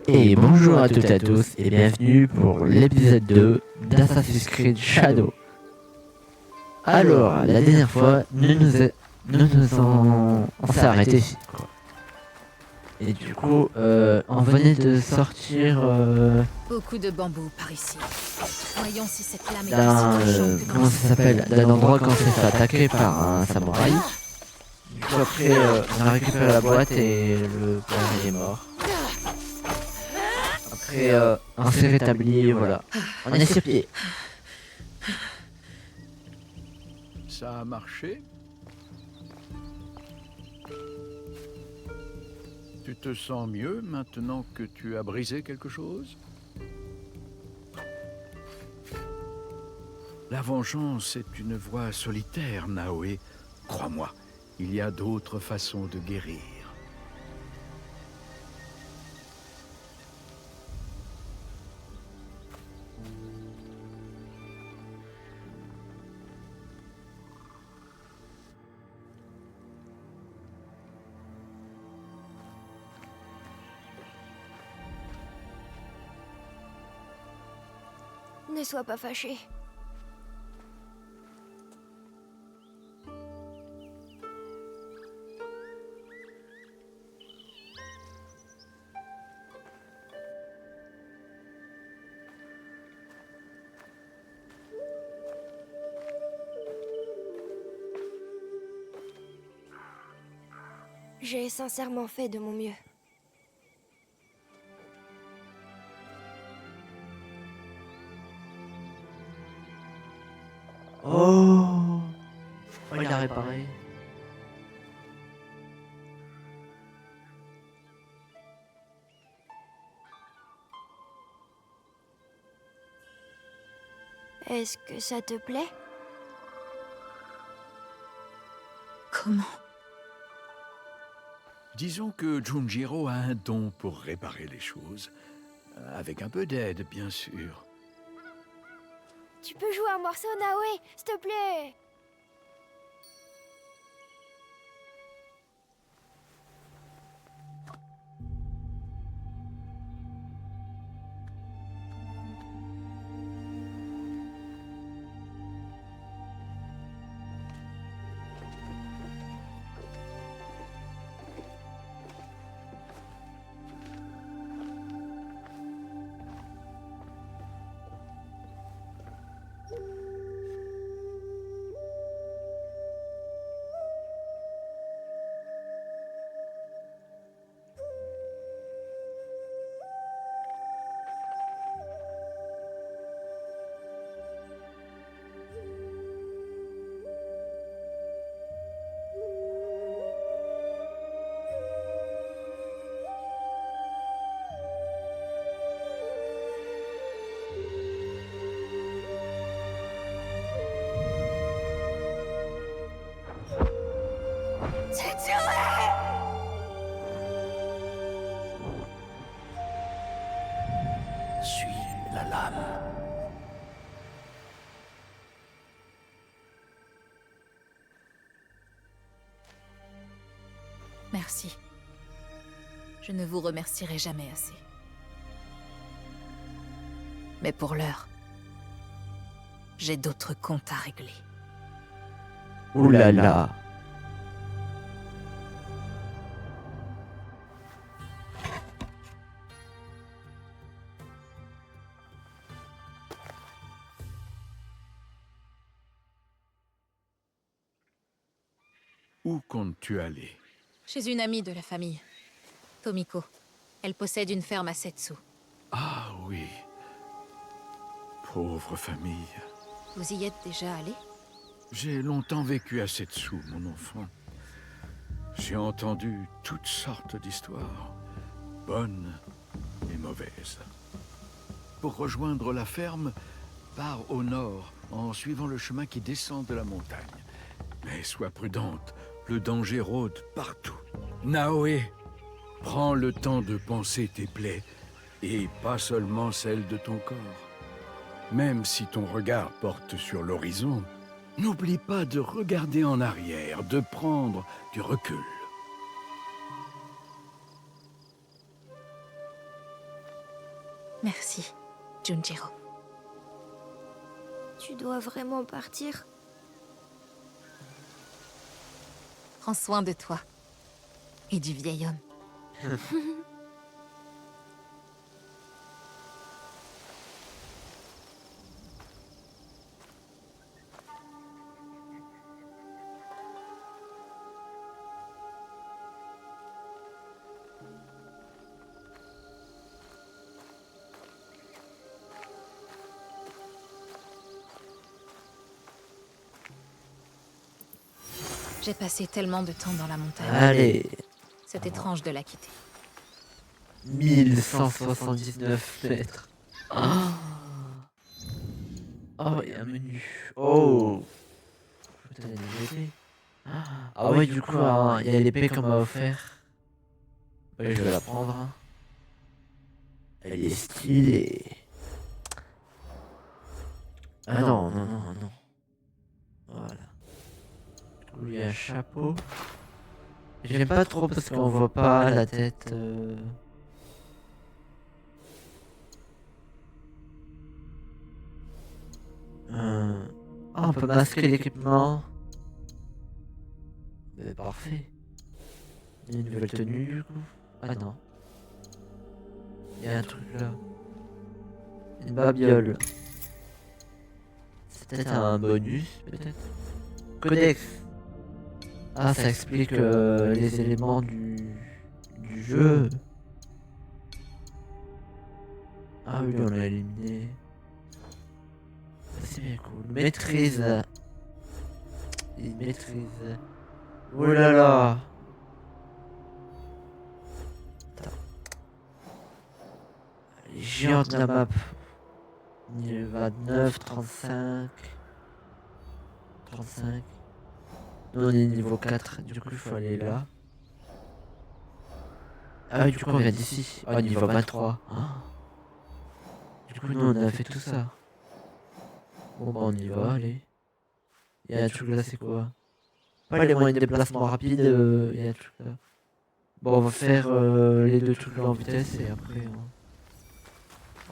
Et bonjour à toutes et à tous et bienvenue pour l'épisode 2 d'Assassin's Creed Shadow. Alors, la dernière fois, on s'est arrêté ici, quoi. Et du coup, on venait de sortir Beaucoup de bambou par ici. Voyons si cette lame est d'un aussi touchante que dans comment ça s'appelle, d'un endroit qu'on s'est fait attaquer par un samouraï. Du coup après, on a récupéré la boîte et le père est mort. Après, on s'est rétabli, voilà. On est sur pied. Ça a marché? Tu te sens mieux maintenant que tu as brisé quelque chose? La vengeance est une voie solitaire, Naoé. Crois-moi, il y a d'autres façons de guérir. Ne sois pas fâché. J'ai sincèrement fait de mon mieux. Oh, il a réparé. Est-ce que ça te plaît? Comment? Disons que Junjiro a un don pour réparer les choses. Avec un peu d'aide, bien sûr. Tu peux jouer un morceau, Naoé, s'il te plaît? Suis la lame. Merci. Je ne vous remercierai jamais assez. Mais pour l'heure, j'ai d'autres comptes à régler. Ouh là là. Où comptes-tu aller? Chez une amie de la famille, Tomiko. Elle possède une ferme à Setsu. Ah oui. Pauvre famille. Vous y êtes déjà allé? J'ai longtemps vécu à Setsu, mon enfant. J'ai entendu toutes sortes d'histoires, bonnes et mauvaises. Pour rejoindre la ferme, pars au nord en suivant le chemin qui descend de la montagne. Mais sois prudente, le danger rôde partout. Naoé, prends le temps de penser tes plaies, et pas seulement celles de ton corps. Même si ton regard porte sur l'horizon, n'oublie pas de regarder en arrière, de prendre du recul. Merci, Junjiro. Tu dois vraiment partir. Prends soin de toi. Et du vieil homme. J'ai passé tellement de temps dans la montagne. Allez, C'est étrange de la quitter. 1179 mètres. Ah, oh, il y a un menu. Oh, putain, il y a des épées. Ah ouais, du coup, hein, il y a l'épée qu'on m'a offert. Ouais, je vais la prendre. Hein. Elle est stylée. Ah non, non, non, non. Voilà. Du coup, il y a un chapeau. J'aime pas trop parce qu'on voit pas la tête. Ah, on peut masquer l'équipement. Mais parfait. Il y a une nouvelle tenue du coup. Ah non. Il y a un truc là. Une babiole. C'est peut-être un bonus, peut-être. Codex. Ah, ça explique les éléments du jeu. Ah oui, on l'a éliminé. C'est bien cool. Maîtrise. Il maîtrise. Oh là là. Attends. Les géants de la map. Niveau 29, 35. 35. Nous on est niveau 4, du coup il faut aller là. Ah oui, du coup on vient d'ici. Ah, niveau 23. Ah. Du coup nous on a fait tout ça. Bon bah on y va, allez. Il y a un truc là, c'est quoi? Pas les moyens de déplacement rapide, il y a un truc là. Bon on va faire les deux trucs là en vitesse et après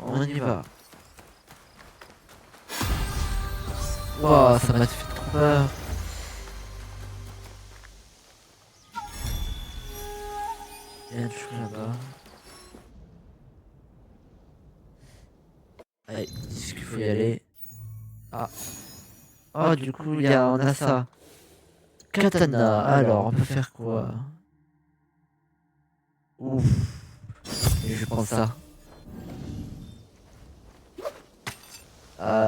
on y va. Waouh, ça m'a fait trop peur. Il y a un truc là-bas. Allez, est-ce qu'il faut y aller? Ah. Oh, du coup, on a ça. Katana. Alors, on peut faire quoi? Ouf. Et je prends ça.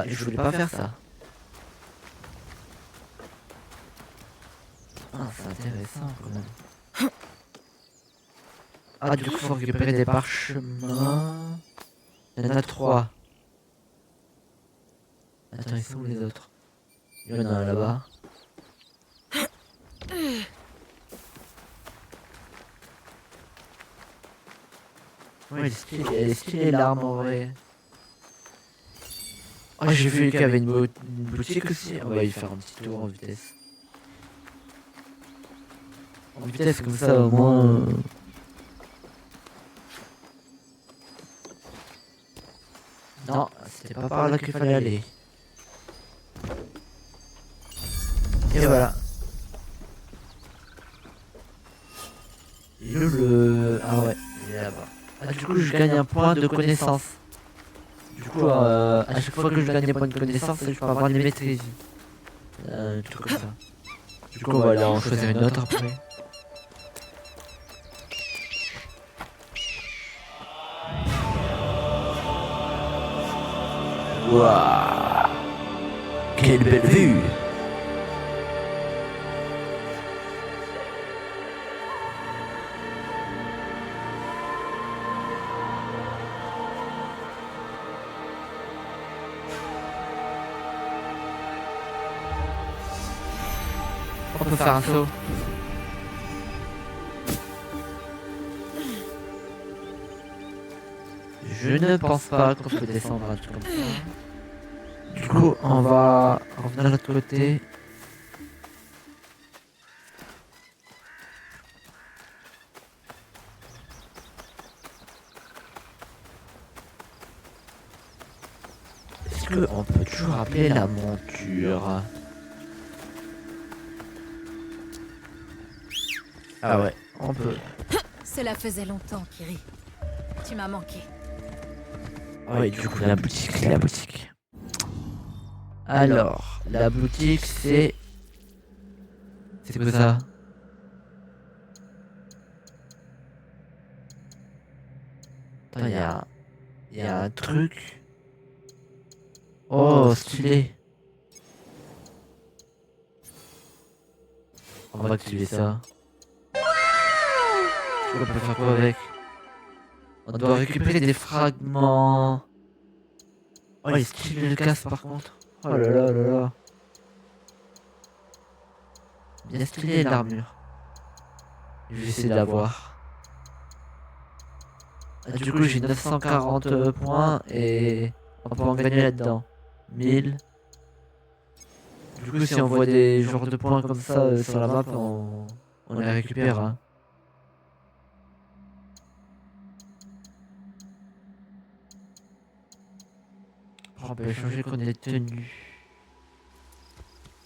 Je voulais pas faire ça. Ah, c'est intéressant quand même. Ah, du coup, faut récupérer des parchemins. Il y en a 3. Attends, ils sont où les autres? Il y en a un là-bas. Ouais, elle est stylée l'arme en vrai. Oh, j'ai vu qu'il y avait une boutique aussi. On va y faire un petit tour en vitesse. En vitesse comme ça au moins. Non, c'était pas par là qu'il fallait aller. Et voilà. Ah ouais, il est là-bas. Ah, du coup, je gagne un point de connaissance. Du coup, à chaque fois que je gagne des points de connaissance, je peux avoir des maîtrises. Un truc comme ça. Du coup, on va aller en choisir une autre après. Waouh! Quelle belle vue! On peut faire un saut. Je ne pense pas qu'on peut descendre un truc comme ça. Du coup, on va revenir de l'autre côté. Est-ce qu'on peut toujours appeler la monture? Ah ouais, on peut. Cela faisait longtemps, Kiri. Tu m'as manqué. Ah oui, du coup, la boutique, la boutique. Alors, la boutique, c'est... C'est quoi ça? Attends, il y a un truc. Oh, stylé. On va activer ça. On peut faire quoi avec? On doit récupérer des fragments. Oh, il est stylé le casque par contre. Oh là là là là. Bien stylé l'armure. Je vais essayer de la voir. Ah, du coup, j'ai 940 points et on peut en gagner là-dedans. 1000. Du coup, si on voit des genres de points comme ça sur la map, on les récupère. Hein. On peut changer qu'on est tenu.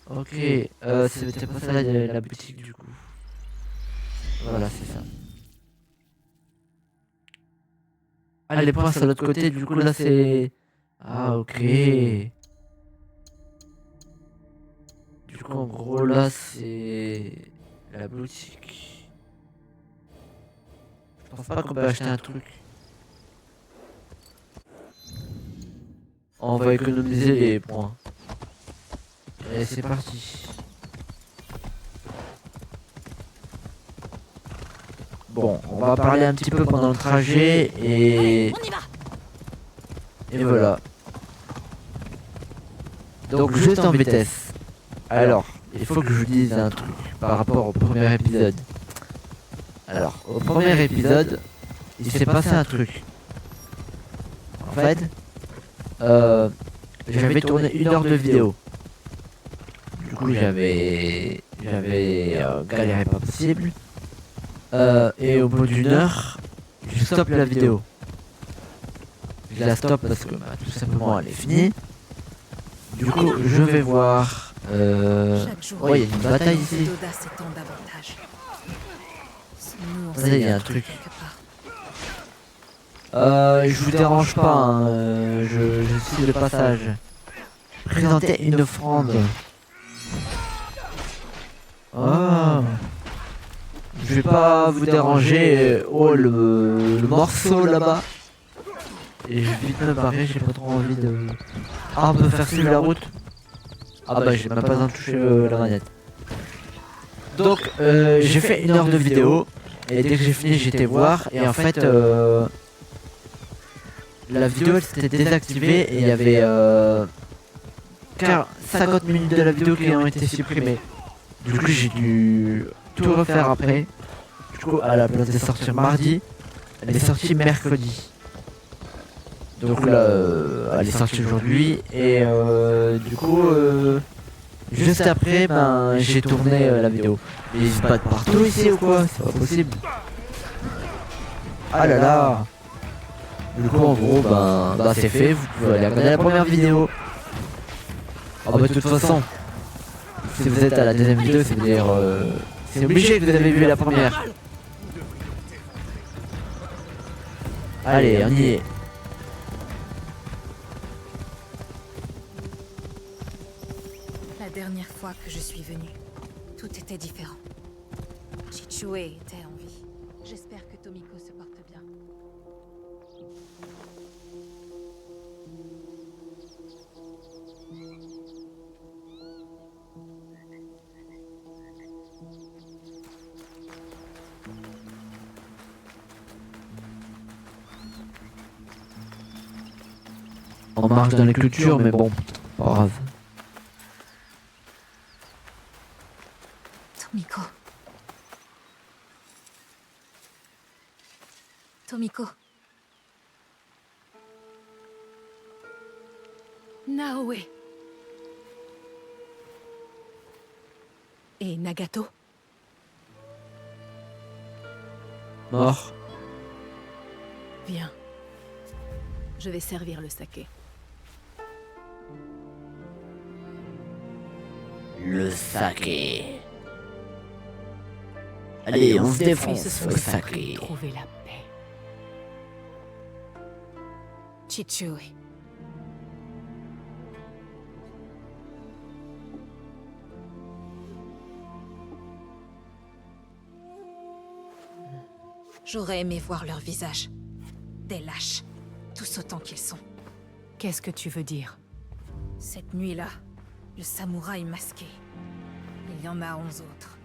Ok, c'était pas ça la boutique du coup. Voilà, c'est ça. Ah, les points sur l'autre côté, du coup là c'est... Ah, ok. Du coup, en gros, là c'est... La boutique. Je pense pas qu'on peut acheter un truc. On va économiser les points. Et c'est parti. Bon, on va parler un petit peu pendant le trajet et... On y va. Et voilà. Donc juste en vitesse. Alors, il faut que je vous dise un truc par rapport au premier épisode. Alors, au premier épisode, il s'est passé un truc. En fait, j'avais tourné 1 heure de vidéo. Du coup, j'avais galéré pas possible. Et au bout d'1 heure, je stoppe la vidéo. Je la stoppe parce que tout simplement elle est finie. Du coup, je vais voir. Chaque jour, Ouais, il y a une bataille ici. d'audace et tant d'avantages. Nous, on Attendez, il y a un s'est truc. quelque part. Je vous dérange pas, hein, je suis de passage. Présenter une offrande. Oh. Je vais pas vous déranger. Oh, le morceau là-bas. Et je vais vite me barrer, j'ai pas trop envie de... Ah, on peut faire suivre la route. Ah bah j'ai même pas besoin de toucher la manette. Donc j'ai fait 1 heure de vidéo. Et dès que j'ai fini j'étais voir. Et en fait la vidéo elle s'était désactivée. Et il y avait 50 minutes de la vidéo qui ont été supprimées. Du coup j'ai dû tout refaire après. Du coup à la place de sortir mardi, elle est sortie mercredi. Donc là, elle est sortie aujourd'hui et du coup, juste après, ben j'ai tourné la vidéo. Mais ils se battent partout ici ou quoi? C'est pas possible. Ah là là. Du coup, en gros, ben c'est fait. Vous pouvez aller regarder la première vidéo. Ah bah de toute façon, si vous êtes à la deuxième vidéo, c'est-à-dire, c'est obligé que vous avez vu la première. Allez, on y est. La dernière fois que je suis venue, tout était différent. Chichue était en vie. J'espère que Tomiko se porte bien. On marche dans les cultures, mais bon, pas grave. Tomiko. Tomiko. Naoe. Et Nagato. Mort. Viens. Je vais servir le saké. Le saké. Allez, on se Ils défonce se sont au battus saké. pour trouver la paix. Chichue. J'aurais aimé voir leur visage. Des lâches. Tous autant qu'ils sont. Qu'est-ce que tu veux dire? Cette nuit-là, le samouraï masqué. Il y en a 11 autres.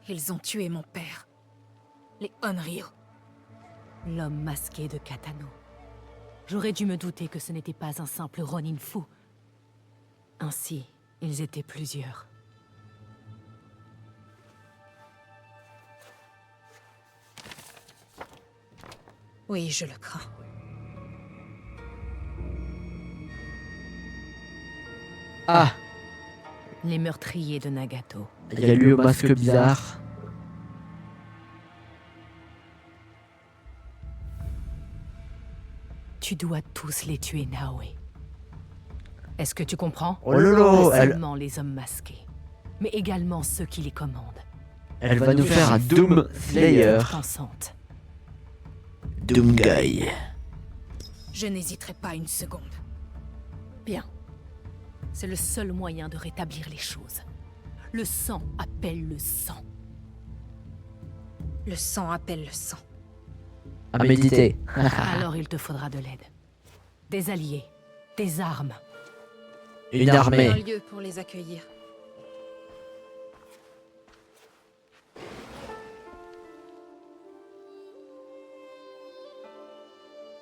Ils ont tué mon père. Les Onryo. L'homme masqué de Katano. J'aurais dû me douter que ce n'était pas un simple Ronin fou. Ainsi, ils étaient plusieurs. Oui, je le crains. Ah, Les meurtriers de Nagato. il y a lui au masque bizarre. Tu dois tous les tuer, Naoe. Est-ce que tu comprends? Oh lolo, Pas elle, seulement les hommes masqués, mais également ceux qui les commandent. elle va nous faire un Doom Slayer. Pensante. Doom Guy. Je n'hésiterai pas une seconde. Bien. C'est le seul moyen de rétablir les choses. Le sang appelle le sang. Le sang appelle le sang. À méditer. Alors il te faudra de l'aide. Des alliés, des armes. Une Un armée. lieu pour les accueillir.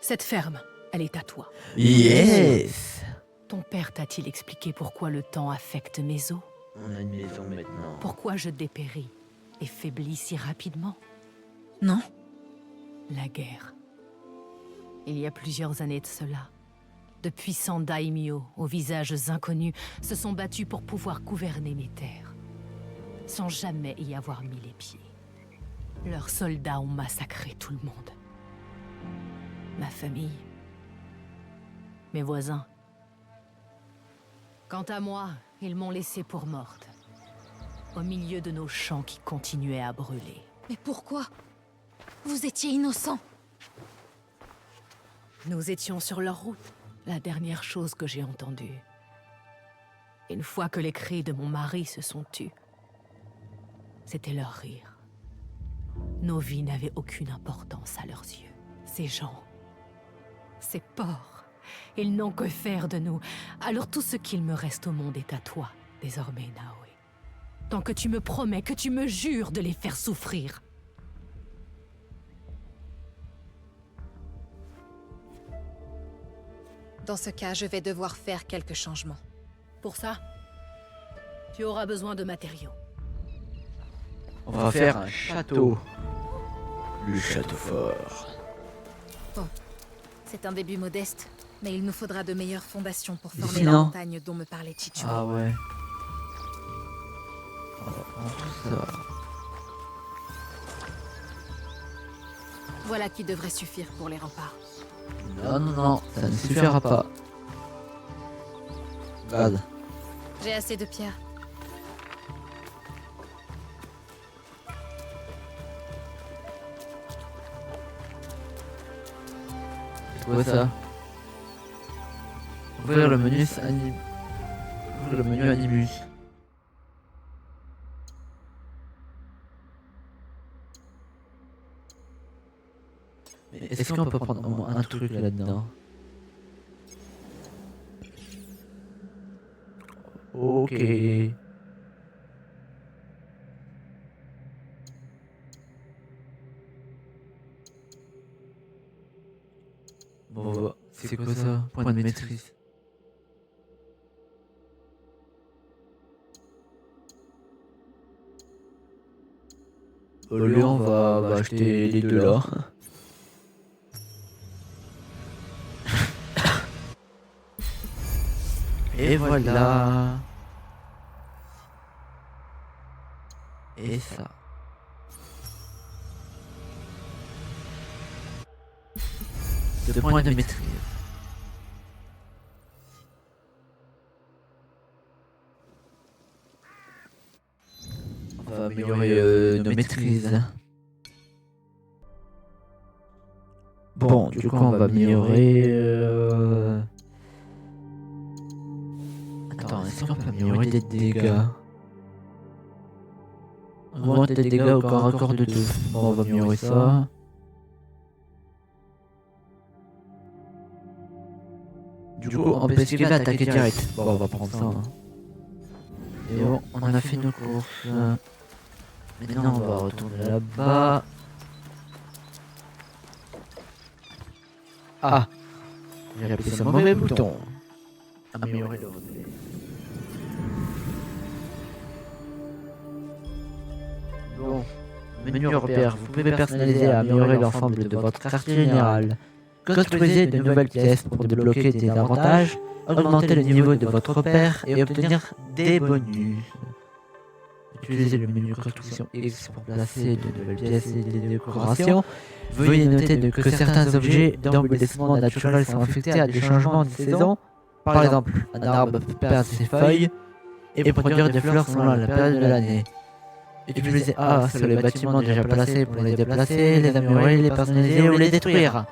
Cette ferme, elle est à toi. Yes. Ton père t'a-t-il expliqué pourquoi le temps affecte mes os? On a une maison maintenant. Pourquoi je dépéris et faiblis si rapidement? Non? La guerre. Il y a plusieurs années de cela, de puissants daimyo aux visages inconnus se sont battus pour pouvoir gouverner mes terres, sans jamais y avoir mis les pieds. Leurs soldats ont massacré tout le monde. Ma famille, mes voisins. Quant à moi, ils m'ont laissée pour morte, au milieu de nos champs qui continuaient à brûler. Mais pourquoi? Vous étiez innocent. Nous étions sur leur route, la dernière chose que j'ai entendue. Une fois que les cris de mon mari se sont tus, c'était leur rire. Nos vies n'avaient aucune importance à leurs yeux. Ces gens, ces porcs, ils n'ont que faire de nous. Alors tout ce qu'il me reste au monde est à toi, désormais, Naoe. Tant que tu me promets, que tu me jures de les faire souffrir. Dans ce cas, je vais devoir faire quelques changements. Pour ça, tu auras besoin de matériaux. On va faire un château. Le château fort. C'est un début modeste, mais il nous faudra de meilleures fondations pour former Ici, la non? montagne dont me parlait Chichu. Ah ouais. On va prendre tout ça. Voilà qui devrait suffire pour les remparts. Non, non, non, ça ne suffira pas. Regarde. J'ai assez de pierres. C'est quoi ça? Ouvrir le menu Ouvrir le menu Animus. Mais est-ce qu'on peut prendre au moins un truc là-dedans? Ok. Bon, c'est quoi ça? Point de maîtrise. Au lieu, on va acheter les deux là. Et voilà. Et ça. Deux points de maîtrise. améliorer nos maîtrises. Bon, du coup, on va améliorer... Attends, est-ce qu'on peut améliorer des dégâts? Augmenter des dégâts au corps à corps de 2. Bon, on va améliorer ça. Du coup, on peut esquiver attaquer direct. Bon, on va prendre ça. Hein. Et bon, on a fait nos courses. Maintenant, on va retourner là-bas. Ah, j'ai appuyé sur le mauvais bouton. Améliorer le relais. Bon, menu repère. Vous pouvez personnaliser et améliorer l'ensemble de votre quartier général. Construisez de nouvelles pièces pour débloquer des avantages, augmenter le niveau de votre repère et obtenir des bonus. Utilisez le menu construction X pour placer de nouvelles pièces et des décorations. Veuillez noter que certains objets d'embellissement naturel sont affectés à des changements de saison. Par exemple, un arbre peut perdre ses feuilles et produire des fleurs selon la période de l'année. Utilisez A sur les bâtiments déjà placés pour les déplacer, les améliorer, les personnaliser ou les détruire.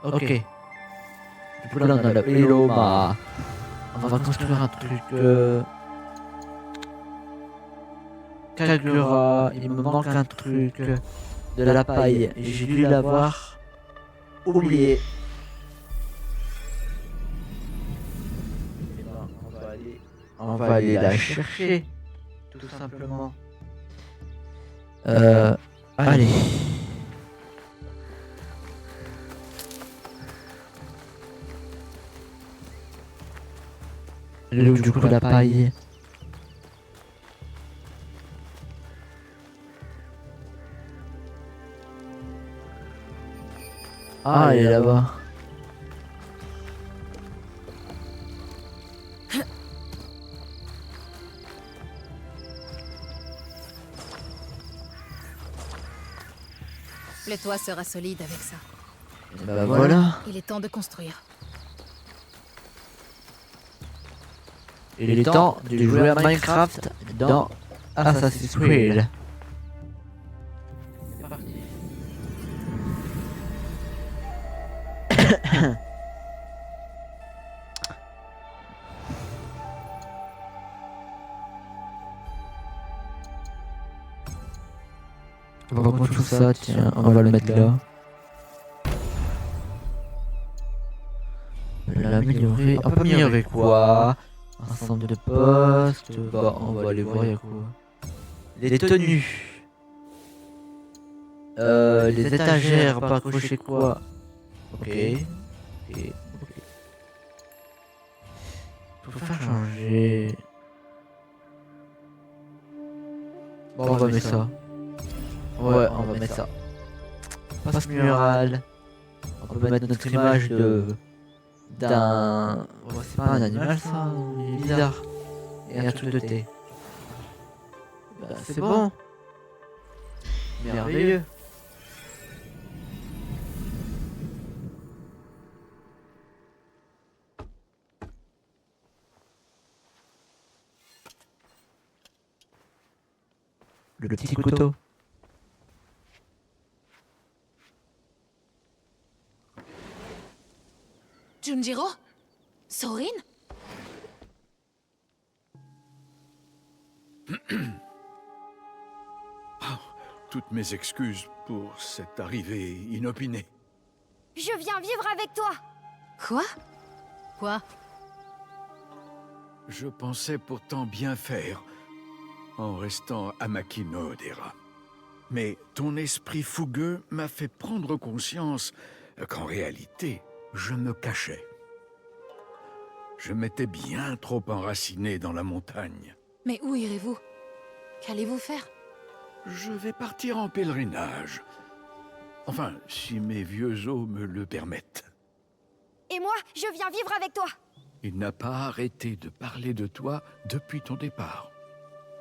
Ok. Du coup là on a le Eloma. On va construire un truc... Kagura, il me manque un truc. De la paille. J'ai dû l'avoir oublié. Eh ben, on va aller la chercher. Tout simplement. Allez. Du coup la paille. Ah, elle est là-bas. Le toit sera solide avec ça. Et bah voilà. Il est temps de construire. Il est temps de jouer à Minecraft dans Assassin's Creed. C'est parti. On va prendre tout ça, tiens, on va le mettre là. L'améliorer. On peut améliorer quoi? Ensemble de postes. Bah, on va aller voir, y'a quoi. Les tenues. Les étagères, pas accrocher quoi. Ok. Ok. Faut faire changer. Bon, on va mettre ça. Ouais, on va mettre ça. Passe mural. On peut mettre notre image d'un... Oh, c'est pas un animal ça, il est bizarre. Et un truc de thé. Bah, c'est bon. Merveilleux. Le petit couteau. Junjiro? Sorin? Toutes mes excuses pour cette arrivée inopinée. Je viens vivre avec toi. Quoi? Quoi? Je pensais pourtant bien faire en restant à Makino Dera. Mais ton esprit fougueux m'a fait prendre conscience qu'en réalité, je me cachais. Je m'étais bien trop enraciné dans la montagne. Mais où irez-vous? Qu'allez-vous faire? Je vais partir en pèlerinage. Enfin, si mes vieux os me le permettent. Et moi, je viens vivre avec toi. Il n'a pas arrêté de parler de toi depuis ton départ.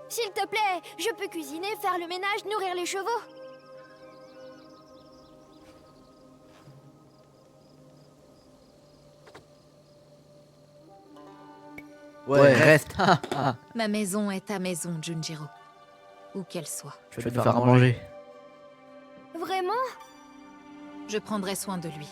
S'il te plaît, je peux cuisiner, faire le ménage, nourrir les chevaux. Ouais, reste. Ma maison est ta maison, Junjiro. Où qu'elle soit. Tu vas te faire à manger. Vraiment? Je prendrai soin de lui.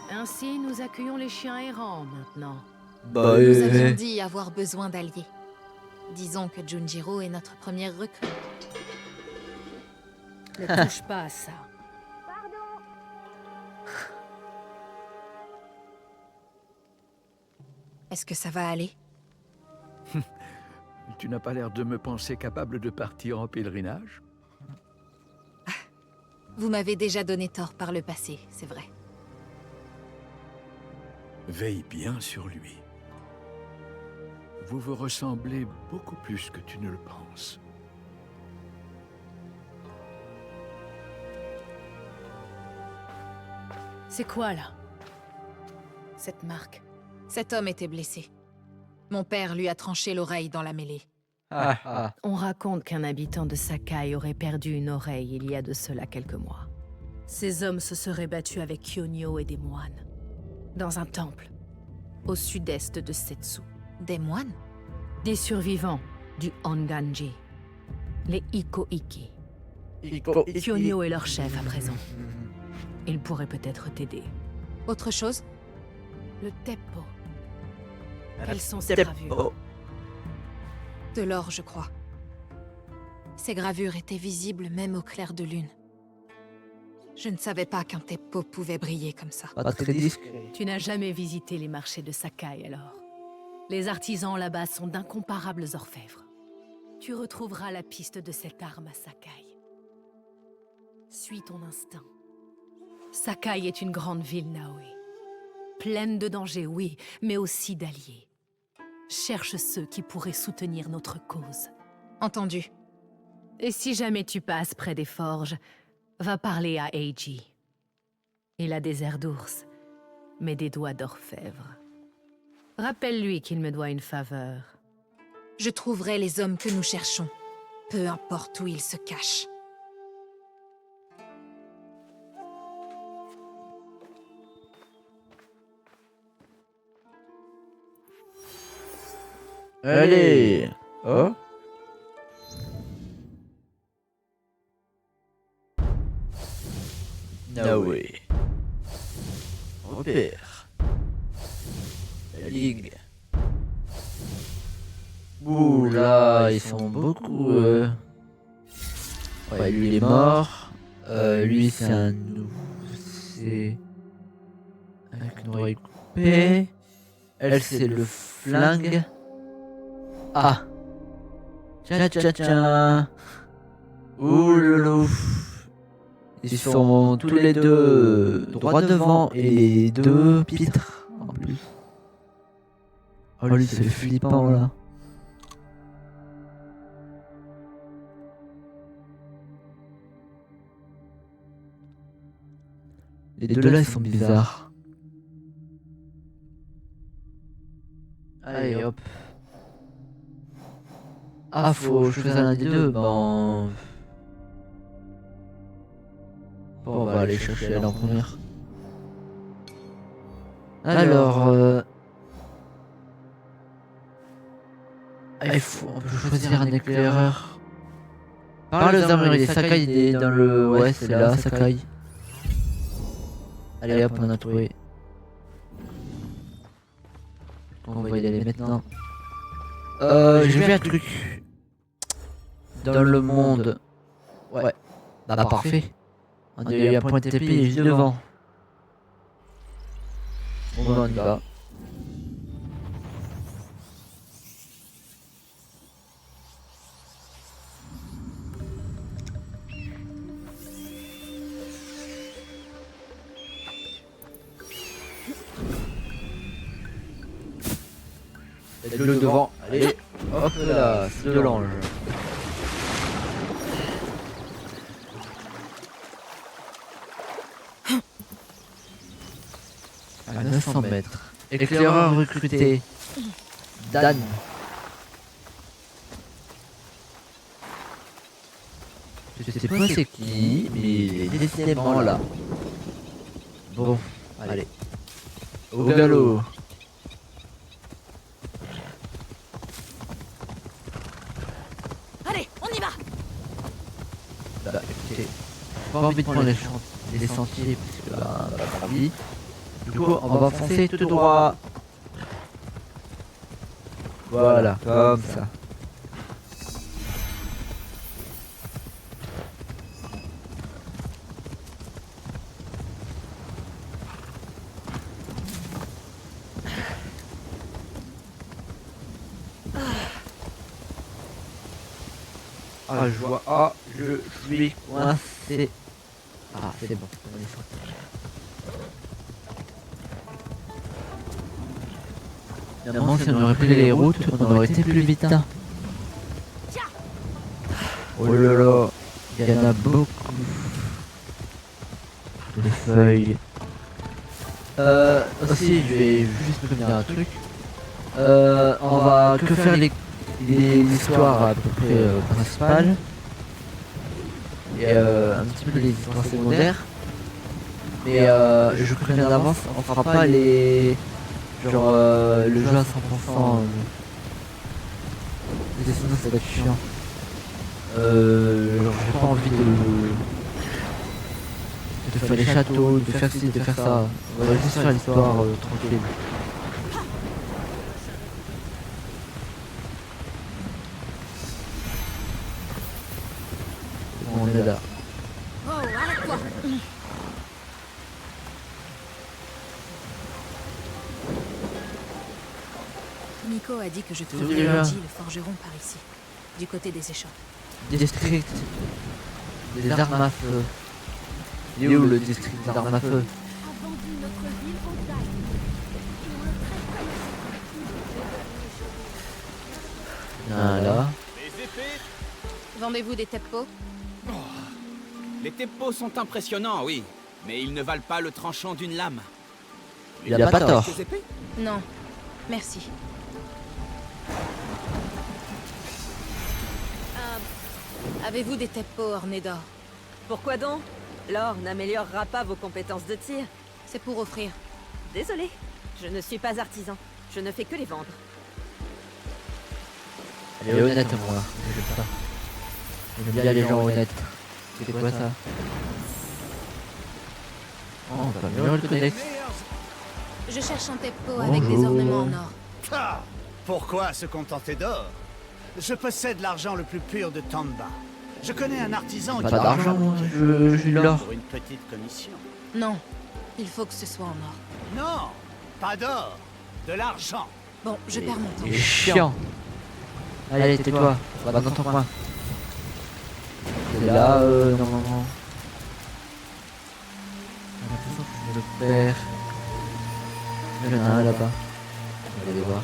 Ainsi, nous accueillons les chiens errants maintenant. Bah, Nous avions dit avoir besoin d'alliés. Disons que Junjiro est notre première recrue. Ne touche pas à ça. Est-ce que ça va aller? Tu n'as pas l'air de me penser capable de partir en pèlerinage? Vous m'avez déjà donné tort par le passé, c'est vrai. Veille bien sur lui. Vous vous ressemblez beaucoup plus que tu ne le penses. C'est quoi là? Cette marque. Cet homme était blessé. Mon père lui a tranché l'oreille dans la mêlée. On raconte qu'un habitant de Sakai aurait perdu une oreille il y a de cela quelques mois. Ces hommes se seraient battus avec Kyonyo et des moines. Dans un temple, au sud-est de Setsu. Des moines? Des survivants du Honganji, les Iko-Iki. Kyonyo est leur chef à présent. Il pourrait peut-être t'aider. Autre chose? Le Teppo. Quelles sont ces gravures? De l'or, je crois. Ces gravures étaient visibles même au clair de lune. Je ne savais pas qu'un Teppo pouvait briller comme ça. Pas très discret. Tu n'as jamais visité les marchés de Sakai alors. Les artisans là-bas sont d'incomparables orfèvres. Tu retrouveras la piste de cette arme à Sakai. Suis ton instinct. Sakai est une grande ville, Naoe. Pleine de dangers, oui, mais aussi d'alliés. Cherche ceux qui pourraient soutenir notre cause. Entendu. Et si jamais tu passes près des forges, va parler à Eiji. Il a des airs d'ours, mais des doigts d'orfèvre. Rappelle-lui qu'il me doit une faveur. Je trouverai les hommes que nous cherchons, peu importe où ils se cachent. Allez. Oh. Naoe. Repère. La Ligue. Ouh là, ils sont beaucoup. Ouais, lui il est mort. Lui c'est un nouveau. C'est. Avec une oreille coupée. Elle c'est le flingue. Ah. Tiens, tiens, tiens. Ouh loulou. Ils sont tous les deux droit devant et les deux pitres en plus. Oh lui c'est flippant là. Les deux là ils sont bizarres. Allez hop. Ah faut choisir l'un des deux, bon... Bon on va aller chercher elle en première. Alors on peut choisir un éclaireur. Parle aux armuriers, Sakai il est dans le... Ouais c'est là Sakai. Allez hop on a trouvé. On va y aller maintenant. J'ai vu un truc. Dans le monde. Ouais. Bah parfait. On dirait qu'il y a un point de TP juste devant. Bon bah on y va. Il y a de l'eau devant. Allez, hop là, c'est de l'ange. À 900 mètres. Éclaireur recruté. Dan. Je sais pas c'est qui, mais il est décidément là. Bon, allez. Au galop. Bah écoutez, j'ai pas envie de prendre les sentiers parce que bah pas envie. Du coup on va foncer tout droit. Voilà, comme ça. Ah, je vois. Ah, je suis coincé. Ah, c'est bon, on est sorti. Finalement, si on aurait pris les routes, on aurait été plus vite. Hein. Oh là là, il y en a beaucoup. Des feuilles. Aussi, je vais juste prévenir un truc. On va que faire l'histoire à peu près principale. Et un petit peu les histoires secondaires. Mais je préviens d'avance, on fera pas les... Genre le jeu à 100%. Sinon ça va être chiant. Genre j'ai pas envie de faire les châteaux, de faire ci, de faire ça. On va juste faire l'histoire tranquille. Bon, on est là. Oh, arrête-toi! Nico a dit que je trouverais Luigi, le forgeron, par ici, du côté des échoppes. District des armes à feu. Il est où le district des armes à feu? A vendu notre ville au Daï. Ah là. Les épées. Vendez-vous des teppo? Les teppos sont impressionnants, oui. Mais ils ne valent pas le tranchant d'une lame. Il a pas tort. Ces épées? Non, merci. Avez-vous des teppo ornés d'or? Pourquoi donc? L'or n'améliorera pas vos compétences de tir. C'est pour offrir. Désolé, je ne suis pas artisan. Je ne fais que les vendre. Elle est honnête moi, j'aime ça. J'aime bien les gens honnêtes. C'est quoi ça? Oh, on va améliorer le codex. Je cherche un teppo avec des ornements en or. Ah, pourquoi se contenter d'or? Je possède l'argent le plus pur de Tamba. Je connais un artisan Pas qui d'argent moi, je suis l'or. pour une petite commission. Non, il faut que ce soit en or. Non, pas d'or, de l'argent. Bon, je perds mon temps. C'est chiant. Allez, tais-toi, va dans ton coin. C'est là, normalement. J'ai l'impression que je le perds. Il y en a un là-bas. On va aller voir.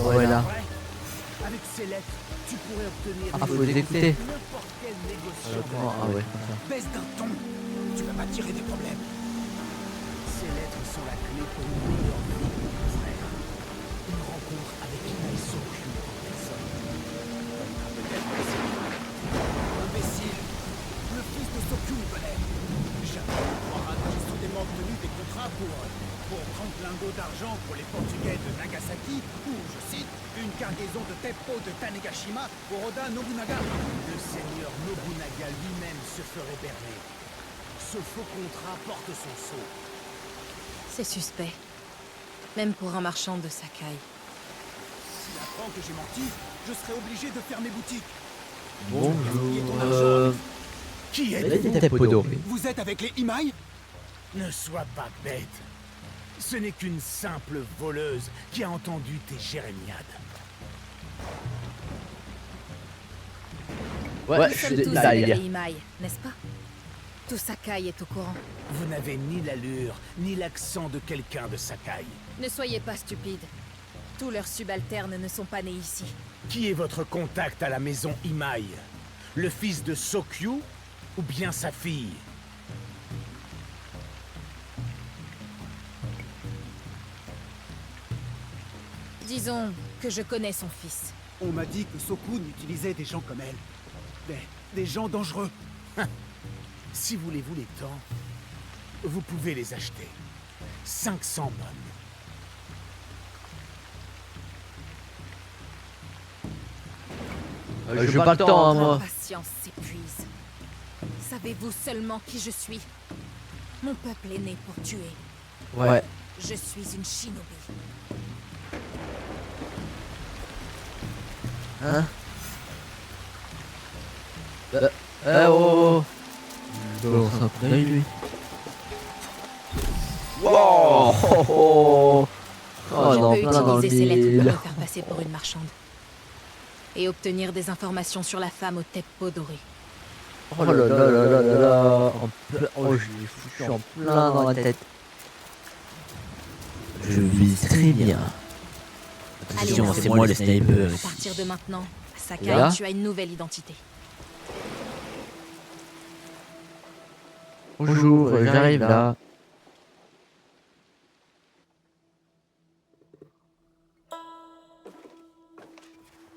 Ouais, là. Avec ces lettres, tu pourrais obtenir Ah, faut les écouter. n'importe quel négociant. Ah ouais, comme ça. Baisse d'un ton, tu vas m'attirer des problèmes. Ces lettres sont la clé pour une meilleure vie pour mon frère. Une rencontre avec Imai Sokyu en personne. Peut-être que c'est imbécile. Le fils de Sokyu me connaît. Jamais on croira que j'ai soudainement obtenu des contrats pour 30 lingots d'argent pour les Portugais de Nagasaki ou, je cite, une cargaison de teppo de Tanegashima pour Oda Nobunaga. Le seigneur Nobunaga lui-même se ferait berner. Ce faux contrat porte son sceau. C'est suspect. Même pour un marchand de Sakai. S'il apprend que j'ai menti, je serai obligé de fermer boutique. Bonjour. Qui Des êtes-vous? teppo dorés. Vous êtes avec les Imai? Ne sois pas bête. Ce n'est qu'une simple voleuse qui a entendu tes jérémiades. Ouais, Nous je sommes suis tous là, avec il y a. les Imai, n'est-ce pas? Tout Sakai est au courant. Vous n'avez ni l'allure, ni l'accent de quelqu'un de Sakai. Ne soyez pas stupides. Tous leurs subalternes ne sont pas nés ici. Qui est votre contact à la maison Imai? Le fils de Sokyu ou bien sa fille? Disons que je connais son fils. On m'a dit que Sokun utilisait des gens comme elle. Des gens dangereux. Si voulez-vous les temps, vous pouvez les acheter. 500 mônes. J'ai pas le temps, hein, moi. Ma patience s'épuise. Savez-vous seulement qui je suis? Mon peuple est né pour tuer. Ouais. Je suis une shinobi. Hein? Oh. Bon, ça après lui. Wow. Oh, Je non, peux plein dans le utiliser ces lettres pour mille. me faire passer pour une marchande. Et obtenir des informations sur la femme au teppo doré. Oh là là là là là là. Oh, je l'ai foutu en plein dans la tête. Je vise très bien. Attention, Allez, c'est moi le sniper. À partir de maintenant, à Sakai, Là tu as une nouvelle identité. Bonjour, j'arrive là.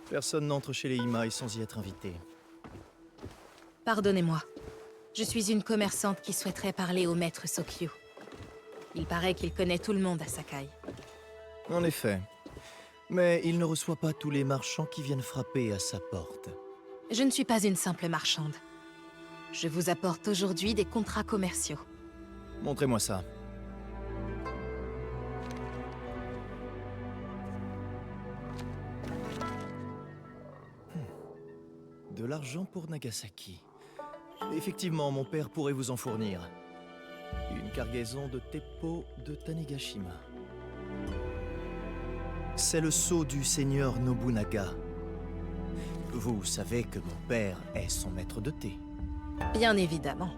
Personne n'entre chez les Imai sans y être invité. Pardonnez-moi. Je suis une commerçante qui souhaiterait parler au maître Sokyu. Il paraît qu'il connaît tout le monde à Sakai. En effet. Mais il ne reçoit pas tous les marchands qui viennent frapper à sa porte. Je ne suis pas une simple marchande. Je vous apporte aujourd'hui des contrats commerciaux. Montrez-moi ça. De l'argent pour Nagasaki. Effectivement, mon père pourrait vous en fournir. Une cargaison de teppo de Tanegashima. C'est le sceau du seigneur Nobunaga. Vous savez que mon père est son maître de thé. Bien évidemment.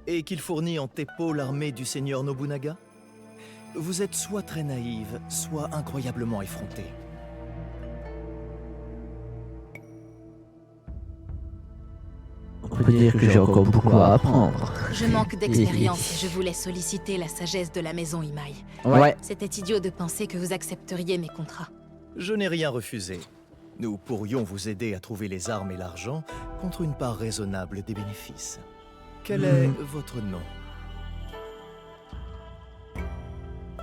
Et qu'il fournit en teppo l'armée du seigneur Nobunaga? Vous êtes soit très naïve, soit incroyablement effrontée. On peut dire que j'ai encore beaucoup à apprendre. Je manque d'expérience et je voulais solliciter la sagesse de la maison Imai. Ouais. C'était idiot de penser que vous accepteriez mes contrats. Je n'ai rien refusé. Nous pourrions vous aider à trouver les armes et l'argent contre une part raisonnable des bénéfices. Quel est votre nom?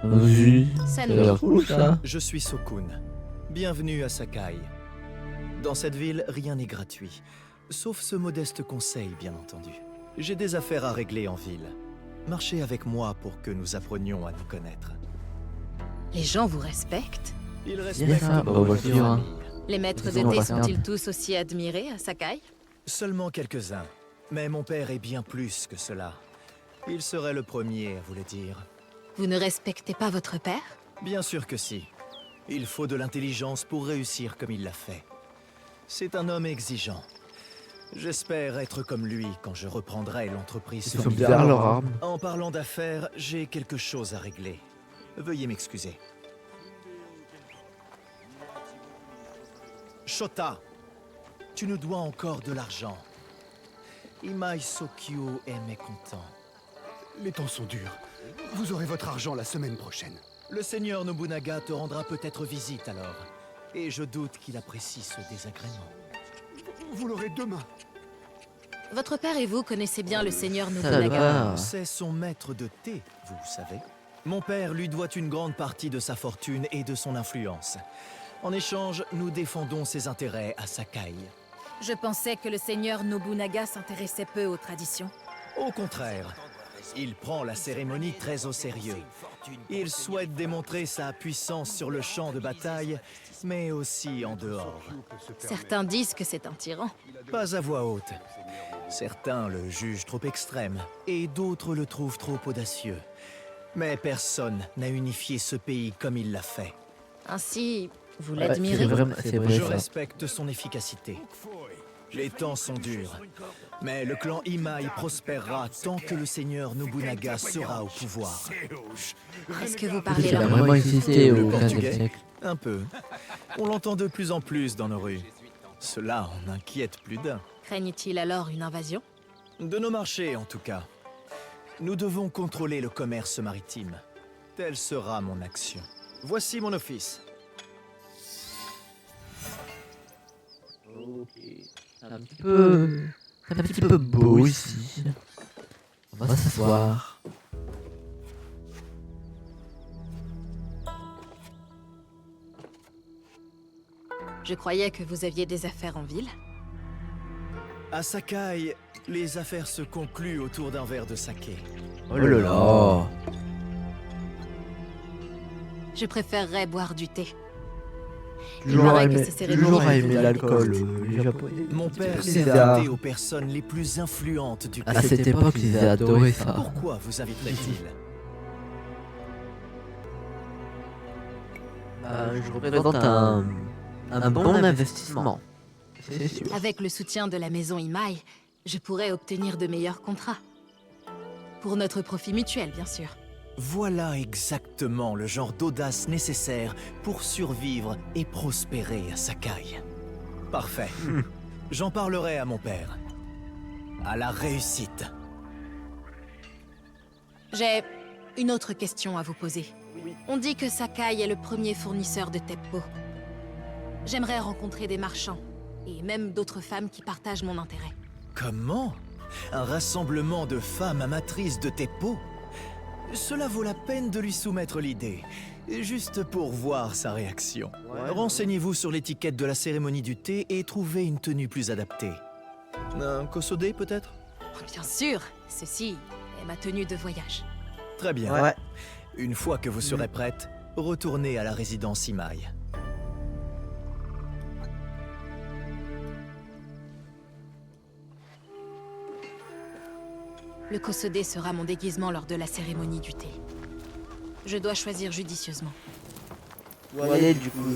Vas-y. Ça Ça a nous l'air cool ça. Je suis Sokun. Bienvenue à Sakai. Dans cette ville, rien n'est gratuit. Sauf ce modeste conseil, bien entendu. J'ai des affaires à régler en ville. Marchez avec moi pour que nous apprenions à nous connaître. Les gens vous respectent? Ils ça, respectent bah, nos voiture, familles. hein. Les maîtres de Disons, on thé va faire sont-ils tous aussi admirés à Sakai? Seulement quelques-uns. Mais mon père est bien plus que cela. Il serait le premier à vous le dire. Vous ne respectez pas votre père? Bien sûr que si. Il faut de l'intelligence pour réussir comme il l'a fait. C'est un homme exigeant. J'espère être comme lui quand je reprendrai l'entreprise. Ils sont bizarres leurs armes. En parlant d'affaires, j'ai quelque chose à régler. Veuillez m'excuser. Shota, tu nous dois encore de l'argent. Imai Sokyu est mécontent. Les temps sont durs. Vous aurez votre argent la semaine prochaine. Le seigneur Nobunaga te rendra peut-être visite alors. Et je doute qu'il apprécie ce désagrément. Vous l'aurez demain. Votre père et vous connaissez bien le seigneur Ça Nobunaga. va. C'est son maître de thé, vous savez. Mon père lui doit une grande partie de sa fortune et de son influence. En échange, nous défendons ses intérêts à Sakai. Je pensais que le seigneur Nobunaga s'intéressait peu aux traditions. Au contraire, il prend la cérémonie très au sérieux. Il souhaite démontrer sa puissance sur le champ de bataille, mais aussi en dehors. Certains disent que c'est un tyran. Pas à voix haute. Certains le jugent trop extrême, et d'autres le trouvent trop audacieux. Mais personne n'a unifié ce pays comme il l'a fait. Ainsi, vous Ouais, l'admirez? c'est vrai Je ça. respecte son efficacité. Les temps sont durs, mais le clan Imai prospérera tant que le seigneur Nobunaga sera au pouvoir. Est-ce que vous Il parlez a leur vraiment langue? existé Le au 15e portugais siècle. Un peu. On l'entend de plus en plus dans nos rues. Cela en inquiète plus d'un. Craignent-ils alors une invasion? De nos marchés, en tout cas. Nous devons contrôler le commerce maritime. Telle sera mon action. Voici mon office. C'est un petit peu beau ici. On va s'asseoir. Je croyais que vous aviez des affaires en ville. À Sakai, les affaires se concluent autour d'un verre de saké. Oh là là. Je préférerais boire du thé. Toujours paraît que aimé, ces cérémonies toujours sont aimé très l'alcool, les Japonais. Mon père C'est s'est bizarre. invité aux personnes les plus influentes du À pays. cette époque, ils adoraient ça. Pourquoi vous inviterait-il? Je représente un bon investissement. C'est sûr. Avec le soutien de la maison Imai, je pourrais obtenir de meilleurs contrats. Pour notre profit mutuel, bien sûr. Voilà exactement le genre d'audace nécessaire pour survivre et prospérer à Sakai. Parfait. J'en parlerai à mon père. À la réussite. J'ai une autre question à vous poser. On dit que Sakai est le premier fournisseur de Teppo. J'aimerais rencontrer des marchands, et même d'autres femmes qui partagent mon intérêt. Comment? Un rassemblement de femmes amatrices de Teppo? Cela vaut la peine de lui soumettre l'idée, juste pour voir sa réaction. Renseignez-vous sur l'étiquette de la cérémonie du thé et trouvez une tenue plus adaptée. Un kosode peut-être? Bien sûr, ceci est ma tenue de voyage. Très bien. Ouais. Une fois que vous serez prête, retournez à la résidence Imai. Le kosode sera mon déguisement lors de la cérémonie du thé. Je dois choisir judicieusement. Ouais, du coup.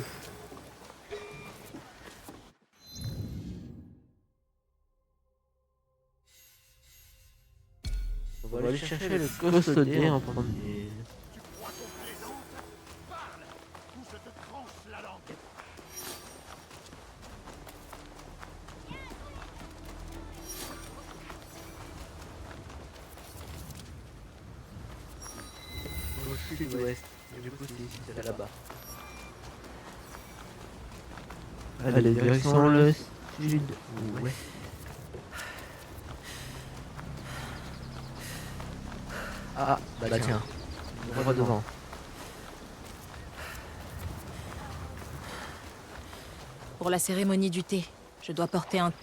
On va aller chercher le costodé en premier. Au sud-ouest, du coup c'est là-bas. Allez, direction le sud-ouest. Ah, bah tiens, on va devant. Pour la cérémonie du thé, je dois porter un...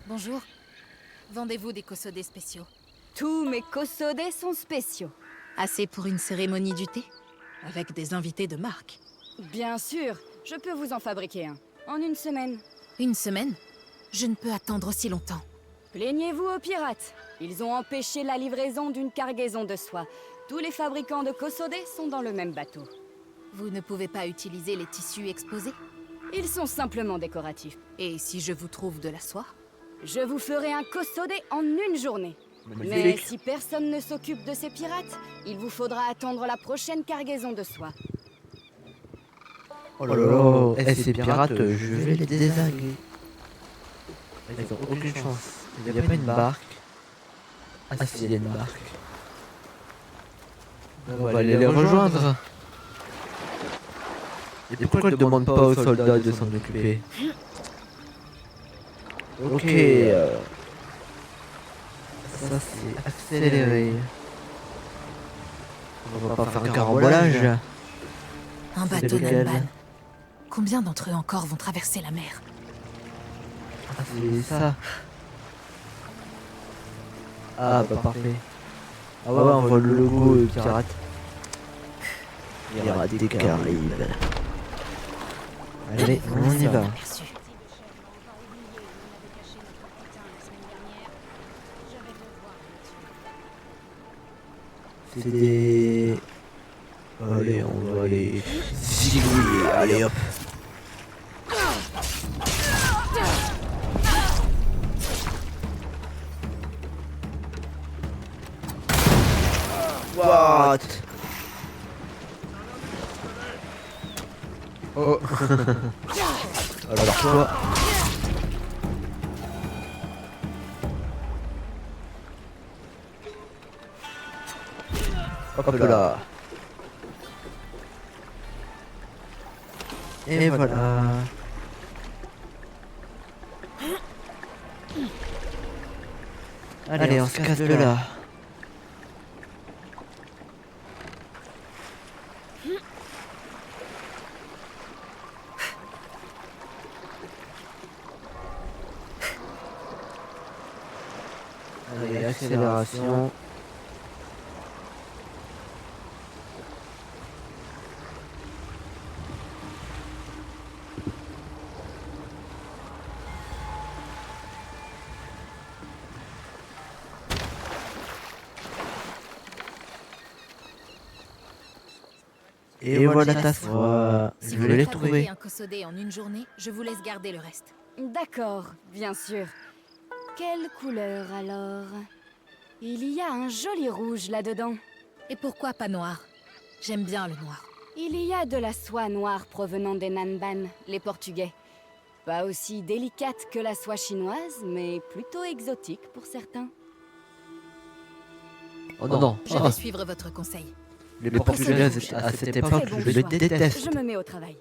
Bonjour. Vendez-vous des kosode spéciaux? Tous mes kosode sont spéciaux. Assez pour une cérémonie du thé? Avec des invités de marque. Bien sûr, je peux vous en fabriquer un. En une semaine. Une semaine? Je ne peux attendre aussi longtemps. Plaignez-vous aux pirates. Ils ont empêché la livraison d'une cargaison de soie. Tous les fabricants de kosode sont dans le même bateau. Vous ne pouvez pas utiliser les tissus exposés? Ils sont simplement décoratifs. Et si je vous trouve de la soie? Je vous ferai un kosode en une journée. Mais si personne ne s'occupe de ces pirates, il vous faudra attendre la prochaine cargaison de soie. Oh là là, ces pirates, je vais les désinguer. Ils ont aucune chance. Il n'y a pas une barque. Ah si, il y a une barque. On va aller les rejoindre. Et pourquoi ils ne demandent pas aux soldats de s'en occuper? Ok. Ça c'est accéléré. On va pas faire un carambolage. Un bateau Nanban. Combien d'entre eux encore vont traverser la mer? Ah, c'est ça. Ah bah parfait. Ah ouais, on voit le logo pirate. Il y aura des Caraïbes. Allez, on y va. C'est des... Allez, on va aller zigouiller. Allez hop. What? Oh. Alors toi. Hop là. Et voilà. Allez, on se casse de là. accélération. Et voilà ta soie. Si Je vous l'ai voulez trouvé. fabriquer un Kosodé en une journée, je vous laisse garder le reste. D'accord, bien sûr. Quelle couleur alors? Il y a un joli rouge là-dedans. Et pourquoi pas noir? J'aime bien le noir. Il y a de la soie noire provenant des Nanban, les Portugais. Pas aussi délicate que la soie chinoise, mais plutôt exotique pour certains. Oh non. Je vais suivre votre conseil. Les Portugais à cette époque, Très bon je les choix. déteste. Je me mets au travail.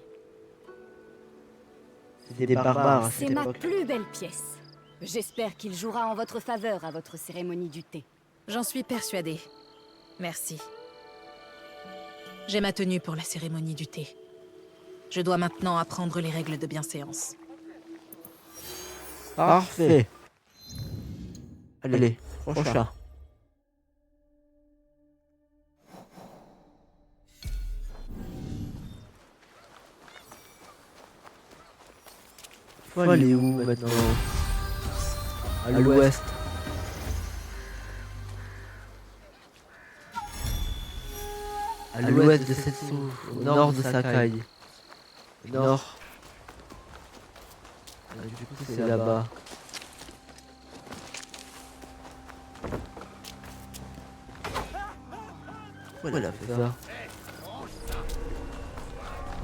C'était des barbares à C'est cette ma époque. plus belle pièce. J'espère qu'il jouera en votre faveur à votre cérémonie du thé. J'en suis persuadée. Merci. J'ai ma tenue pour la cérémonie du thé. Je dois maintenant apprendre les règles de bienséance. Parfait. Allez, prochain. Faut aller où maintenant? À l'ouest. À l'ouest de Setsu, au nord de Sakai. Au nord. Ah, du coup, c'est là-bas. Pourquoi elle a fait ça?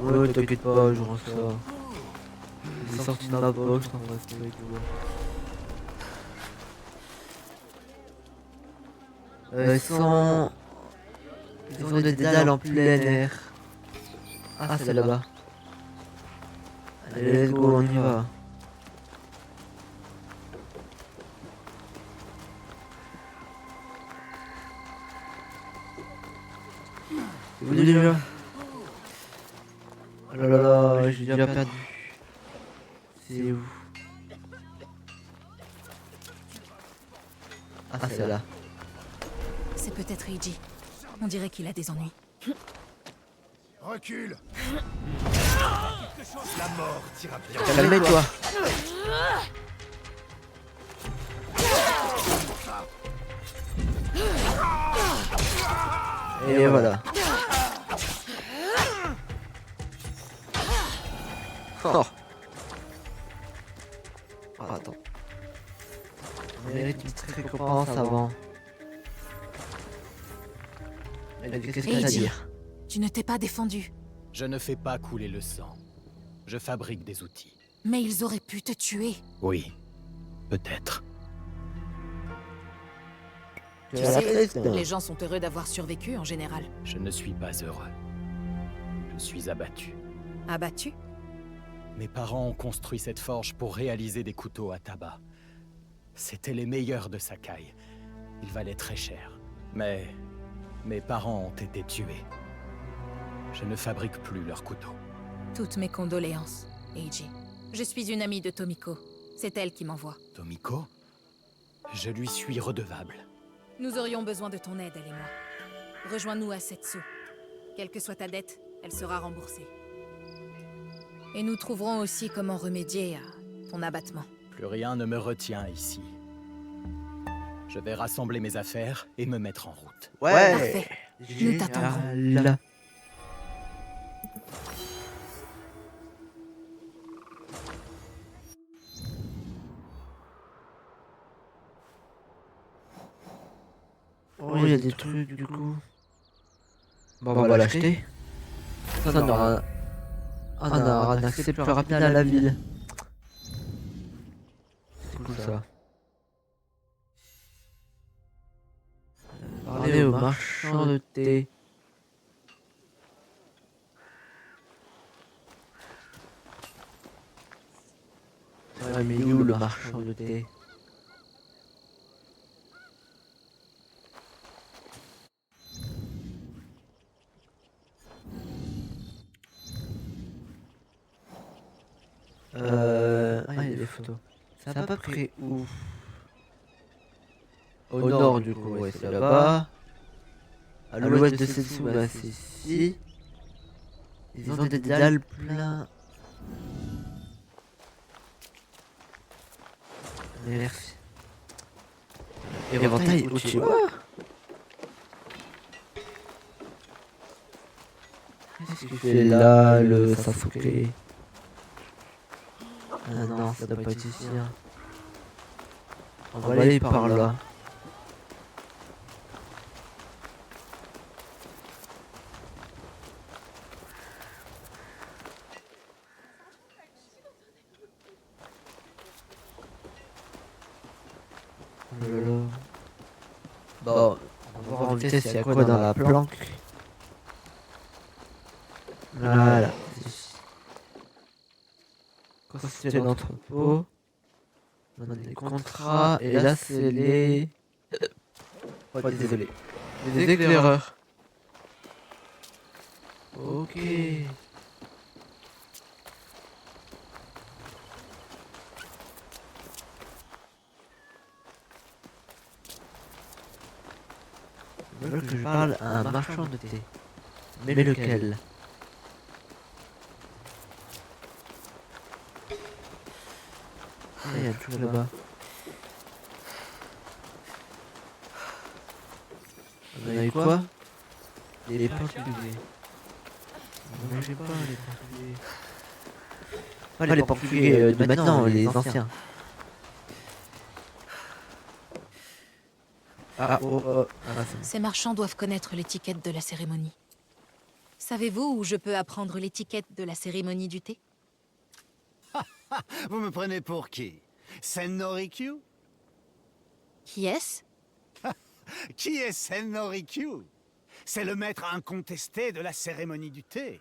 Ouais, t'inquiète pas, je rends ça. Il est sorti de ma box, en vrai, c'est avec moi. Ils ont des dalles en plein air. Ah, c'est là-bas. Allez, let's go, on y va. C'est où déjà? Oh là là, j'ai déjà perdu. C'est où? Ah, c'est là. C'est peut-être Eiji. On dirait qu'il a des ennuis. Recule. La mort tira bien. Calme-toi. Et voilà. Oh. Oh, attends. On mérite une petite récompense avant. Qu'est-ce que t'as à dire? Tu ne t'es pas défendu. Je ne fais pas couler le sang. Je fabrique des outils. Mais ils auraient pu te tuer. Oui, peut-être. Tu sais, les gens sont heureux d'avoir survécu en général. Je ne suis pas heureux. Je suis abattu. Abattu? Mes parents ont construit cette forge pour réaliser des couteaux à tabac. C'étaient les meilleurs de Sakai. Ils valaient très cher. Mais mes parents ont été tués. Je ne fabrique plus leurs couteaux. Toutes mes condoléances, Eiji. Je suis une amie de Tomiko. C'est elle qui m'envoie. Tomiko? Je lui suis redevable. Nous aurions besoin de ton aide, elle et moi. Rejoins-nous à Setsu. Quelle que soit ta dette, elle sera remboursée. Et nous trouverons aussi comment remédier à ton abattement. Plus rien ne me retient ici. Je vais rassembler mes affaires et me mettre en route. Ouais. Parfait. Nous t'attendrons. Génial. Oh, il y a des trucs du coup. Bon, on va l'acheter. Ça, on aura un accès plus rapide à la ville. C'est cool ça. Parler au marchand de thé. Ouais, mais où le marchand de thé? Ah, il y a des photos. C'est à peu près où? Au nord, du coup, ouais, c'est là-bas. À l'ouest de Setsu, bah, c'est ici. Ils ont des dalles plein. Merci. Éventail Uchiwa. Qu'est-ce qu'il fait là, le Sasuke? Ah non, ça doit pas être ici. Hein. On va aller par là. Bon, on va voir en vitesse s'il y a quoi dans la planque. Voilà. Constituer l'entrepôt. On a des contrats. Et là, c'est les... Oh, désolé. Les éclaireurs. Ok. Je veux que je parle à un marchand de thé. Mais lequel? Ah, il y a tout là-bas. On a eu quoi? Les portugais. Ne mangez pas les portugais. Pas les portugais de maintenant, les anciens. Ah, oh, oh. Ah, Ces marchands doivent connaître l'étiquette de la cérémonie. Savez-vous où je peux apprendre l'étiquette de la cérémonie du thé? Vous me prenez pour qui? Sennorikyu? Qui est-ce? Qui est Sennorikyu? C'est le maître incontesté de la cérémonie du thé.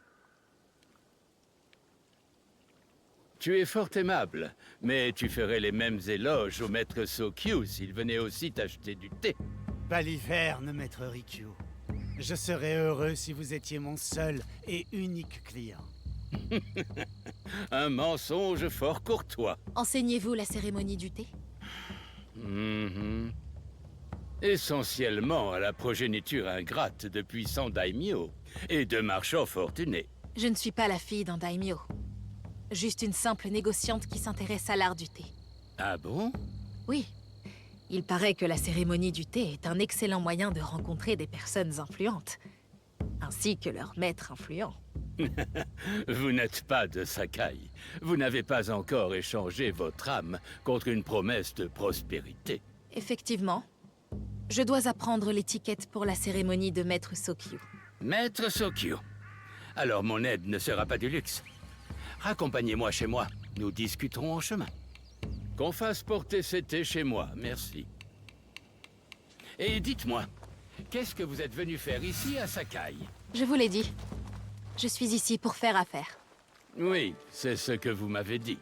Tu es fort aimable, mais tu ferais les mêmes éloges au maître Sokyu s'il venait aussi t'acheter du thé. Baliverne, maître Rikyu. Je serais heureux si vous étiez mon seul et unique client. Un mensonge fort courtois. Enseignez-vous la cérémonie du thé? Essentiellement à la progéniture ingrate de puissants daimyo et de marchands fortunés. Je ne suis pas la fille d'un daimyo. Juste une simple négociante qui s'intéresse à l'art du thé. Ah bon? Oui. Il paraît que la cérémonie du thé est un excellent moyen de rencontrer des personnes influentes, ainsi que leurs maîtres influents. Vous n'êtes pas de Sakai. Vous n'avez pas encore échangé votre âme contre une promesse de prospérité. Effectivement. Je dois apprendre l'étiquette pour la cérémonie de Maître Sokyu. Maître Sokyu. Alors mon aide ne sera pas du luxe. Raccompagnez-moi chez moi. Nous discuterons en chemin. Qu'on fasse porter ces thés chez moi, merci. Et dites-moi, qu'est-ce que vous êtes venu faire ici à Sakai? Je vous l'ai dit. Je suis ici pour faire affaire. Oui, c'est ce que vous m'avez dit.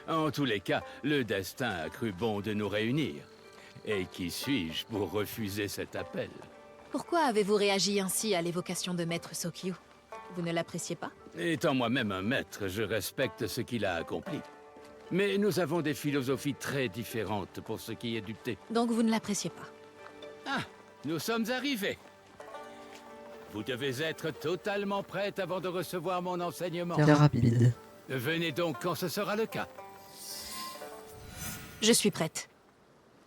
En tous les cas, le destin a cru bon de nous réunir. Et qui suis-je pour refuser cet appel? Pourquoi avez-vous réagi ainsi à l'évocation de Maître Sokyu? Vous ne l'appréciez pas? Étant moi-même un maître, je respecte ce qu'il a accompli. Mais nous avons des philosophies très différentes pour ce qui est du thé. Donc vous ne l'appréciez pas? Ah, nous sommes arrivés. Vous devez être totalement prête avant de recevoir mon enseignement. C'est rapide. Venez donc quand ce sera le cas. Je suis prête.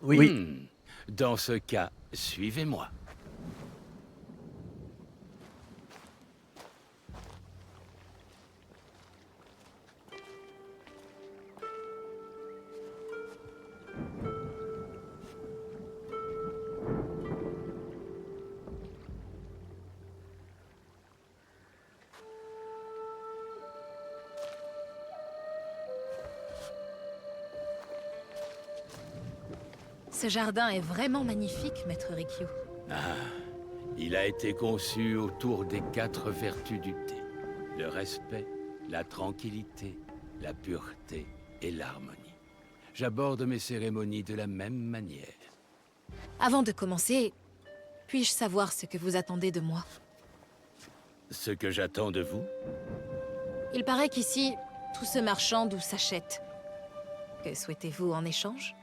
Oui. Dans ce cas, suivez-moi. Ce jardin est vraiment magnifique, Maître Rikyu. Ah, il a été conçu autour des 4 vertus du thé. Le respect, la tranquillité, la pureté et l'harmonie. J'aborde mes cérémonies de la même manière. Avant de commencer, puis-je savoir ce que vous attendez de moi? Ce que j'attends de vous? Il paraît qu'ici, tout se marchande ou s'achète. Que souhaitez-vous en échange?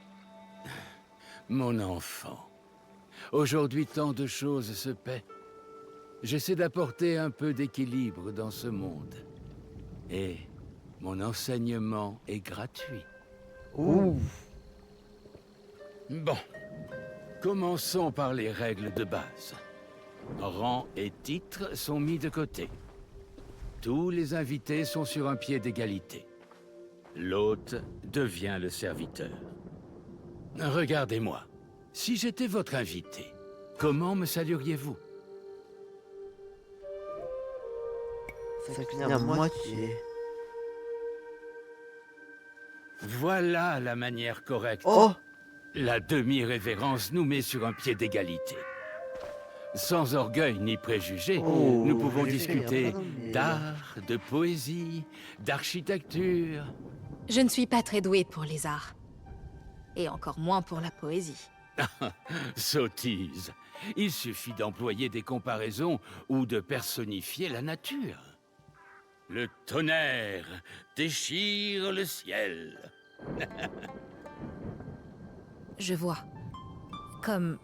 Mon enfant, Aujourd'hui, tant de choses se paient. J'essaie d'apporter un peu d'équilibre dans ce monde. Et mon enseignement est gratuit. Ouh. Bon. Commençons par les règles de base. Rang et titre sont mis de côté. Tous les invités sont sur un pied d'égalité. L'hôte devient le serviteur. Regardez-moi. Si j'étais votre invité, comment me salueriez-vous? Ça à moitié. Voilà la manière correcte. Oh! La demi-révérence nous met sur un pied d'égalité. Sans orgueil ni préjugés, nous pouvons discuter d'art, de poésie, d'architecture. Je ne suis pas très douée pour les arts. Et encore moins pour la poésie. Sottise. Il suffit d'employer des comparaisons ou de personnifier la nature. Le tonnerre déchire le ciel. Je vois. Comme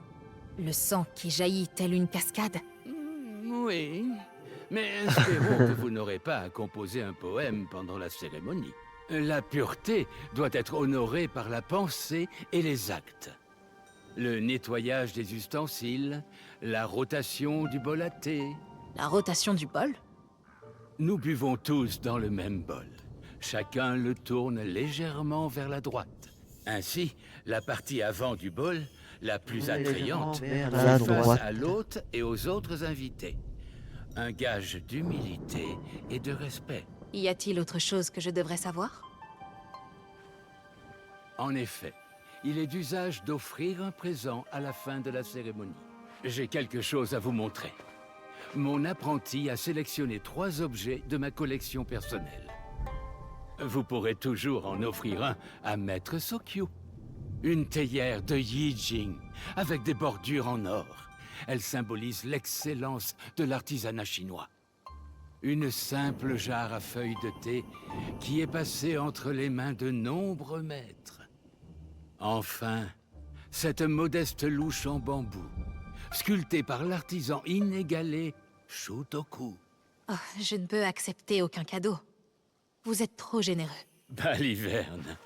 le sang qui jaillit tel une cascade. Oui, mais espérons que vous n'aurez pas à composer un poème pendant la cérémonie. La pureté doit être honorée par la pensée et les actes. Le nettoyage des ustensiles, la rotation du bol à thé. La rotation du bol? Nous buvons tous dans le même bol. Chacun le tourne légèrement vers la droite. Ainsi, la partie avant du bol, la plus attrayante, vers fait la face droite. à l'hôte et aux autres invités. Un gage d'humilité et de respect. Y a-t-il autre chose que je devrais savoir? En effet, il est d'usage d'offrir un présent à la fin de la cérémonie. J'ai quelque chose à vous montrer. Mon apprenti a sélectionné 3 objets de ma collection personnelle. Vous pourrez toujours en offrir un à Maître Sokyu. Une théière de Yijing, avec des bordures en or. Elle symbolise l'excellence de l'artisanat chinois. Une simple jarre à feuilles de thé qui est passée entre les mains de nombreux maîtres. Enfin, cette modeste louche en bambou, sculptée par l'artisan inégalé Shutoku. Oh, je ne peux accepter aucun cadeau. Vous êtes trop généreux. Baliverne,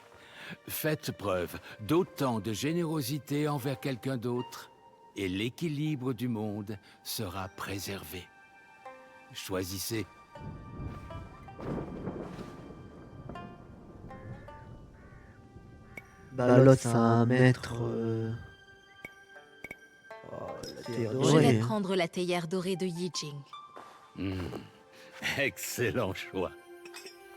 faites preuve d'autant de générosité envers quelqu'un d'autre, et l'équilibre du monde sera préservé. Choisissez. Bah l'autre c'est un maître... Oh, la théière Je dorée, vais hein. prendre la théière dorée de Yijing. Excellent choix.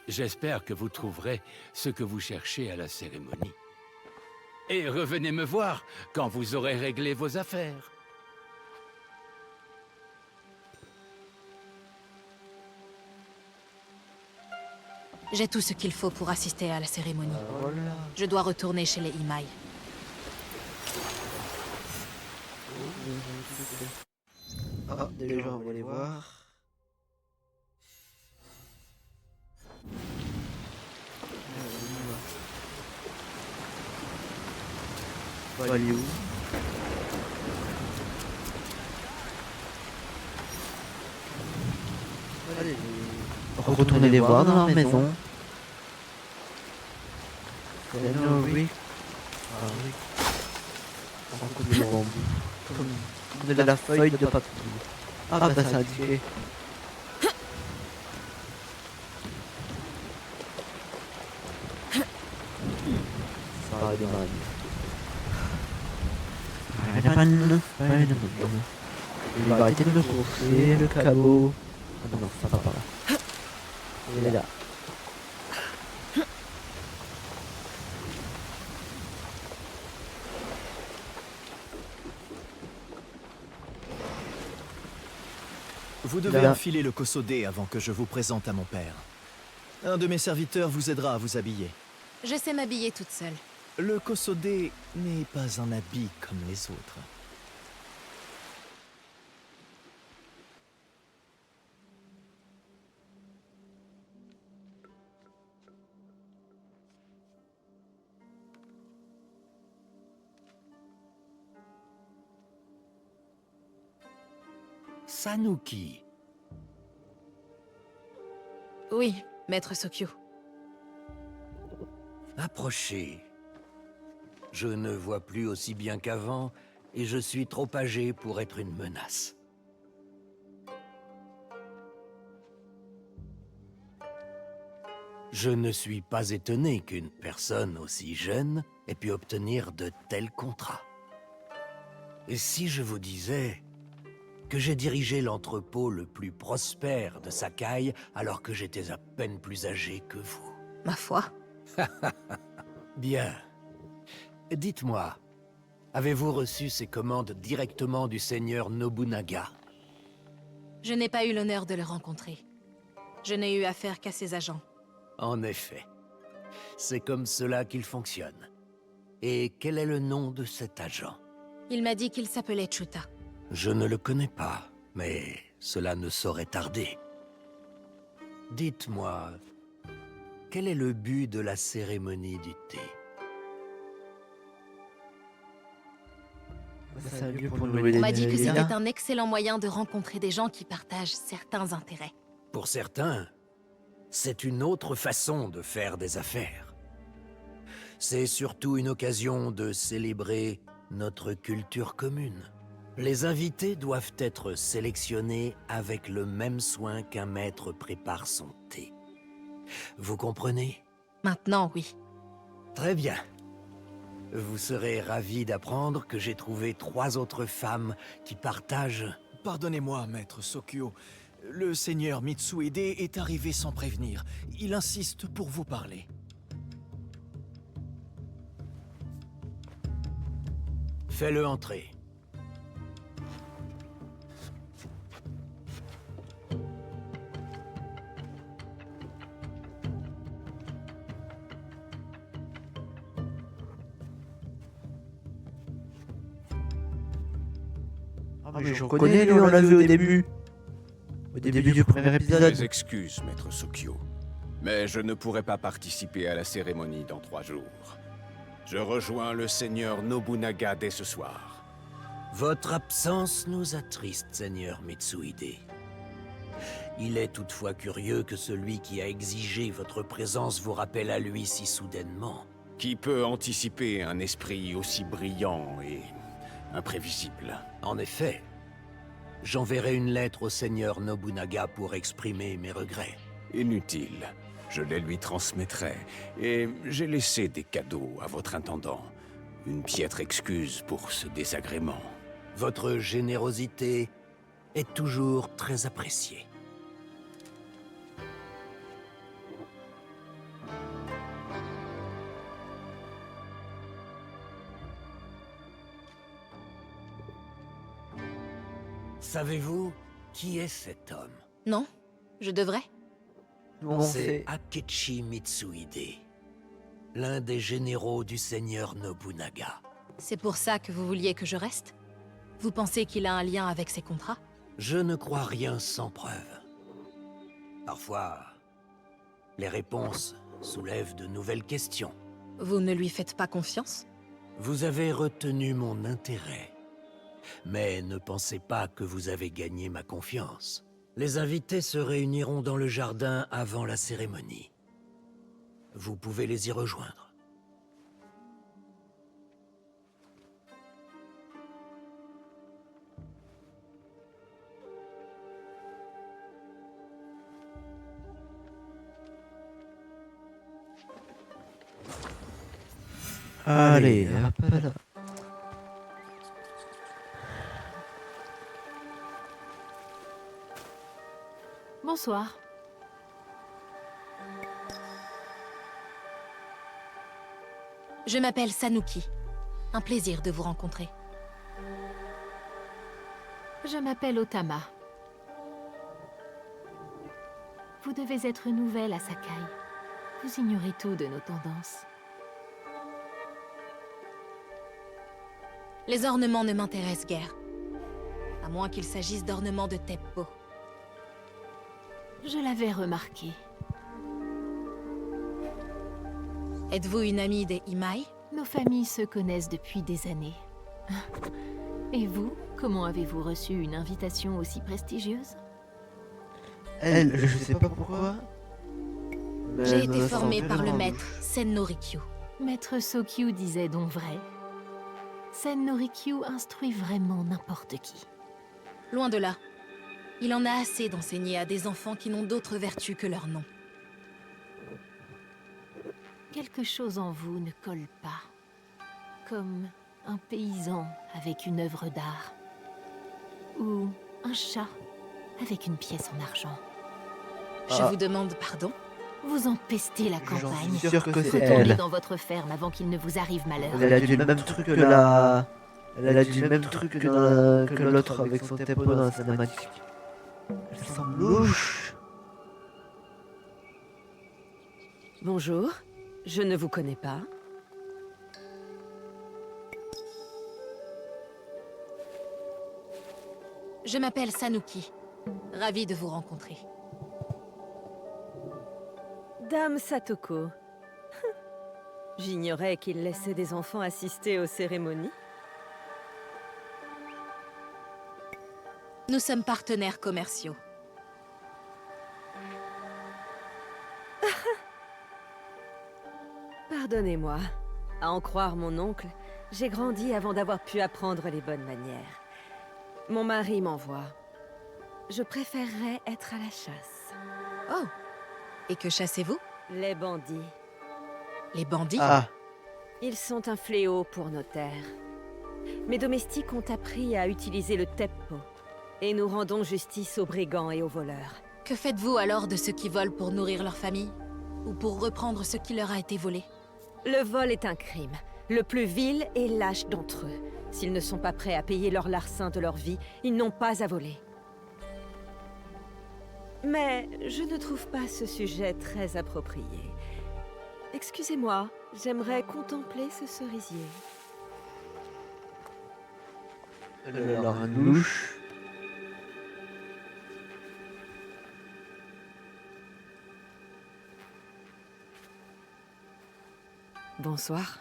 J'espère que vous trouverez ce que vous cherchez à la cérémonie. Et revenez me voir quand vous aurez réglé vos affaires. J'ai tout ce qu'il faut pour assister à la cérémonie. Voilà. Je dois retourner chez les Imai. Ah, déjà on va les voir. On va aller où? Allez, retournez les voir dans leur maison. Oui. Ah oui. On coupe le bambou. Comme de la feuille de papier. Ah bah ça a indiqué. Spider-Man. Spider-Man. Il va arrêter de me courser le cabot. Ah non, ça va pas là. Il est là. Vous devez Là. enfiler le Kosodé avant que je vous présente à mon père. Un de mes serviteurs vous aidera à vous habiller. Je sais m'habiller toute seule. Le Kosodé n'est pas un habit comme les autres. Sanuki. Oui, maître Sokyo. Approchez. Je ne vois plus aussi bien qu'avant, et je suis trop âgé pour être une menace. Je ne suis pas étonné qu'une personne aussi jeune ait pu obtenir de tels contrats. Et si je vous disais que j'ai dirigé l'entrepôt le plus prospère de Sakai alors que j'étais à peine plus âgé que vous? Ma foi. Bien. Dites-moi, avez-vous reçu ces commandes directement du seigneur Nobunaga? Je n'ai pas eu l'honneur de le rencontrer. Je n'ai eu affaire qu'à ses agents. En effet. C'est comme cela qu'il fonctionne. Et quel est le nom de cet agent? Il m'a dit qu'il s'appelait Chuta. Je ne le connais pas, mais cela ne saurait tarder. Dites-moi, quel est le but de la cérémonie du thé? On m'a dit que c'était un excellent moyen de rencontrer des gens qui partagent certains intérêts. Pour certains, c'est une autre façon de faire des affaires. C'est surtout une occasion de célébrer notre culture commune. Les invités doivent être sélectionnés avec le même soin qu'un maître prépare son thé. Vous comprenez? Maintenant, oui. Très bien. Vous serez ravis d'apprendre que j'ai trouvé 3 autres femmes qui partagent... Pardonnez-moi, maître Sokyo. Le seigneur Mitsuhide est arrivé sans prévenir. Il insiste pour vous parler. Fais-le entrer. Ah mais je reconnais, lui, on l'a vu au début. Au début du premier épisode. Mes excuses, maître Sokyo. Mais je ne pourrai pas participer à la cérémonie dans 3 jours. Je rejoins le seigneur Nobunaga dès ce soir. Votre absence nous attriste, seigneur Mitsuhide. Il est toutefois curieux que celui qui a exigé votre présence vous rappelle à lui si soudainement. Qui peut anticiper un esprit aussi brillant et imprévisible? En effet, j'enverrai une lettre au seigneur Nobunaga pour exprimer mes regrets. Inutile. Je les lui transmettrai. Et j'ai laissé des cadeaux à votre intendant. Une piètre excuse pour ce désagrément. Votre générosité est toujours très appréciée. Savez-vous qui est cet homme? Non, je devrais. C'est Akechi Mitsuhide, l'un des généraux du seigneur Nobunaga. C'est pour ça que vous vouliez que je reste? Vous pensez qu'il a un lien avec ces contrats? Je ne crois rien sans preuve. Parfois, les réponses soulèvent de nouvelles questions. Vous ne lui faites pas confiance? Vous avez retenu mon intérêt. Mais ne pensez pas que vous avez gagné ma confiance. Les invités se réuniront dans le jardin avant la cérémonie. Vous pouvez les y rejoindre. Allez, hop là. Bonsoir. Je m'appelle Sanuki. Un plaisir de vous rencontrer. Je m'appelle Otama. Vous devez être nouvelle à Sakai. Vous ignorez tout de nos tendances. Les ornements ne m'intéressent guère. À moins qu'il s'agisse d'ornements de Teppo. Je l'avais remarqué. Êtes-vous une amie des Imai? Nos familles se connaissent depuis des années. Et vous, comment avez-vous reçu une invitation aussi prestigieuse? Elle, je sais pas pourquoi. mais J'ai elle été me formée semble par le tellement maître Sen no Rikyu. Maître Sokyu disait donc vrai. Sen no Rikyu instruit vraiment n'importe qui. Loin de là. Il en a assez d'enseigner à des enfants qui n'ont d'autre vertu que leur nom. Quelque chose en vous ne colle pas. Comme un paysan avec une œuvre d'art. Ou un chat avec une pièce en argent. Je vous demande pardon? Vous empestez la J'en campagne. suis sûr que c'est Retournez elle. dans votre ferme avant qu'il ne vous arrive malheur. Elle a dit le même truc que la... Elle a dit le même truc que l'autre avec son tempo dans la cinématique. Elle semble louche. Bonjour, je ne vous connais pas. Je m'appelle Sanuki. Ravie de vous rencontrer. Dame Satoko. J'ignorais qu'il laissait des enfants assister aux cérémonies. Nous sommes partenaires commerciaux. Pardonnez-moi. À en croire mon oncle, j'ai grandi avant d'avoir pu apprendre les bonnes manières. Mon mari m'envoie. Je préférerais être à la chasse. Oh! Et que chassez-vous? Les bandits. Les bandits? Ah. Ils sont un fléau pour nos terres. Mes domestiques ont appris à utiliser le teppo. Et nous rendons justice aux brigands et aux voleurs. Que faites-vous alors de ceux qui volent pour nourrir leur famille? Ou pour reprendre ce qui leur a été volé? Le vol est un crime. Le plus vil et lâche d'entre eux. S'ils ne sont pas prêts à payer leur larcin de leur vie, ils n'ont pas à voler. Mais je ne trouve pas ce sujet très approprié. Excusez-moi, j'aimerais contempler ce cerisier. Elle a l'air louche. Bonsoir.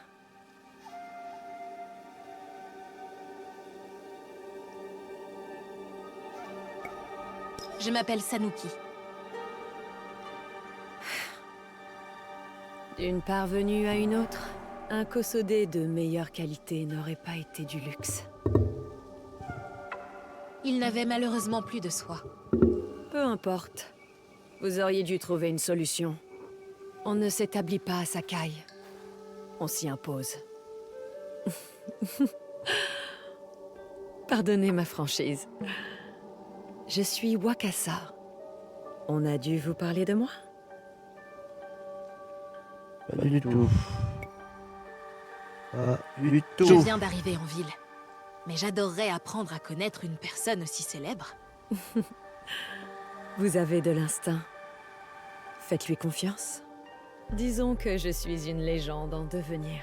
Je m'appelle Sanuki. D'une parvenue à une autre, un Kosode de meilleure qualité n'aurait pas été du luxe. Il n'avait malheureusement plus de soie. Peu importe. Vous auriez dû trouver une solution. On ne s'établit pas à Sakai. On s'y impose. Pardonnez ma franchise. Je suis Wakasa. On a dû vous parler de moi? Pas du tout. Pas du tout. Je viens d'arriver en ville. Mais j'adorerais apprendre à connaître une personne aussi célèbre. Vous avez de l'instinct. Faites-lui confiance. Disons que je suis une légende en devenir.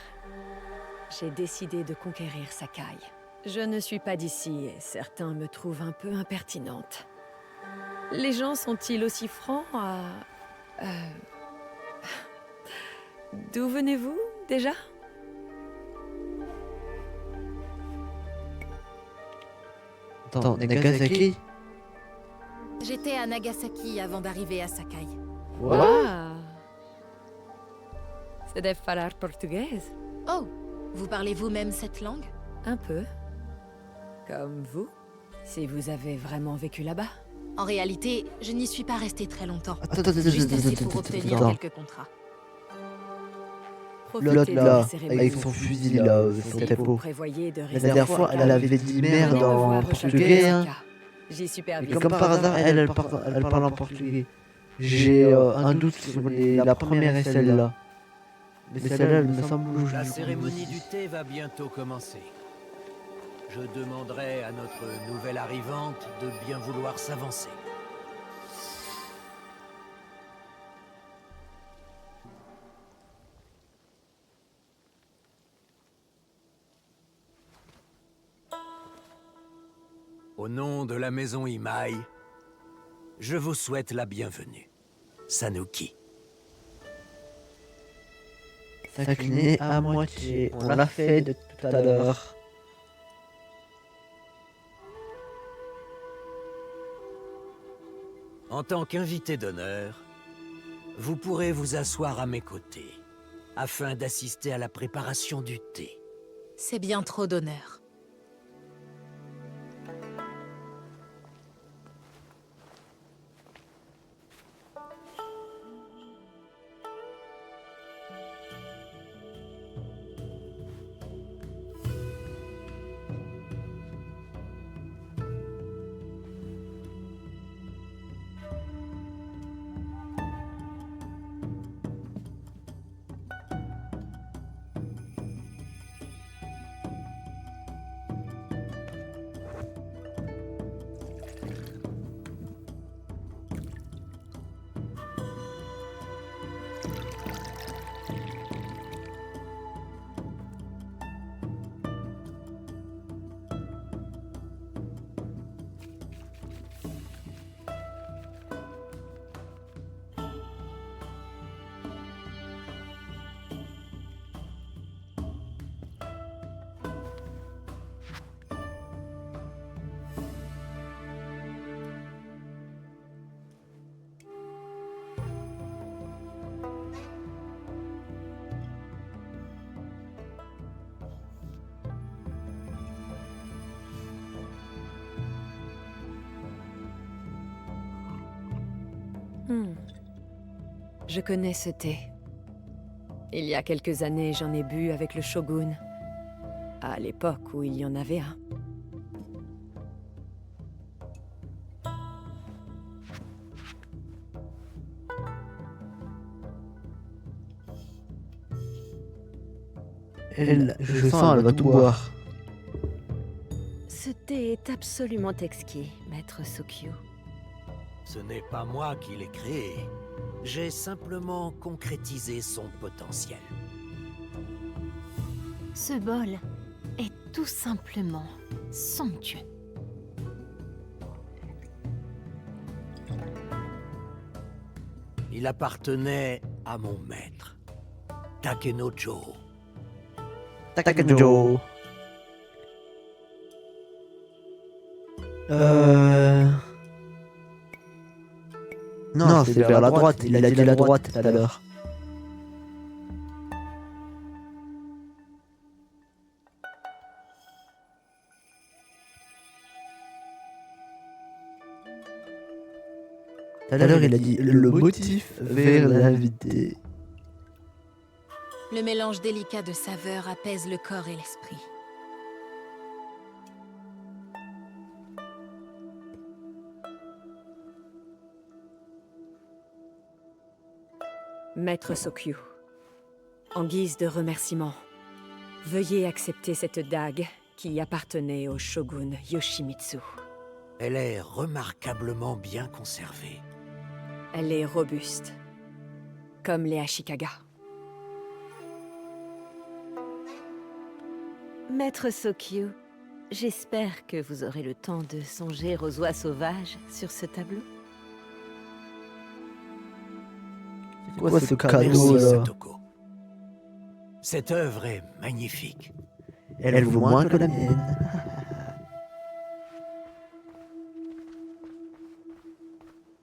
J'ai décidé de conquérir Sakai. Je ne suis pas d'ici et certains me trouvent un peu impertinente. Les gens sont-ils aussi francs à... D'où venez-vous, déjà? Attends, Nagasaki? J'étais à Nagasaki avant d'arriver à Sakai. Ah. C'est de falar portugaise? Oh, vous parlez vous-même cette langue? Un peu. Comme vous, si vous avez vraiment vécu là-bas. En réalité, je n'y suis pas restée très longtemps. Attends, Juste assez pour obtenir quelques contrats. L'autre là, avec son fusil là, son tempo. La dernière fois, elle avait dit merde en portugais. Hein. Et comme par hasard, elle parle en portugais. J'ai un doute sur la première et celle-là. Mais celle-là, elle me semble louche. La cérémonie du thé va bientôt commencer. Je demanderai à notre nouvelle arrivante de bien vouloir s'avancer. Au nom de la maison Imai, je vous souhaite la bienvenue. Sanuki. Ça cligné à moitié. On l'a fait de tout à l'heure. En tant qu'invité d'honneur, vous pourrez vous asseoir à mes côtés, afin d'assister à la préparation du thé. C'est bien trop d'honneur. Je connais ce thé. Il y a quelques années, j'en ai bu avec le shogun. À l'époque où il y en avait un. Je sens, elle va tout boire. Ce thé est absolument exquis, maître Sokyu. Ce n'est pas moi qui l'ai créé. J'ai simplement concrétisé son potentiel. Ce bol est tout simplement somptueux. Il appartenait à mon maître, Takenojo. Takenojo. Non, c'est vers la droite. Il a dit la droite tout à l'heure. Tout à l'heure, il a dit le motif vers l'invité. Le mélange délicat de saveurs apaise le corps et l'esprit. Maître Sokyu, en guise de remerciement, veuillez accepter cette dague qui appartenait au shogun Yoshimitsu. Elle est remarquablement bien conservée. Elle est robuste, comme les Ashikaga. Maître Sokyu, j'espère que vous aurez le temps de songer aux oies sauvages sur ce tableau. C'est quoi ce cadeau Merci, là? Satoko. Cette œuvre est magnifique. Elle vaut moins que la mienne.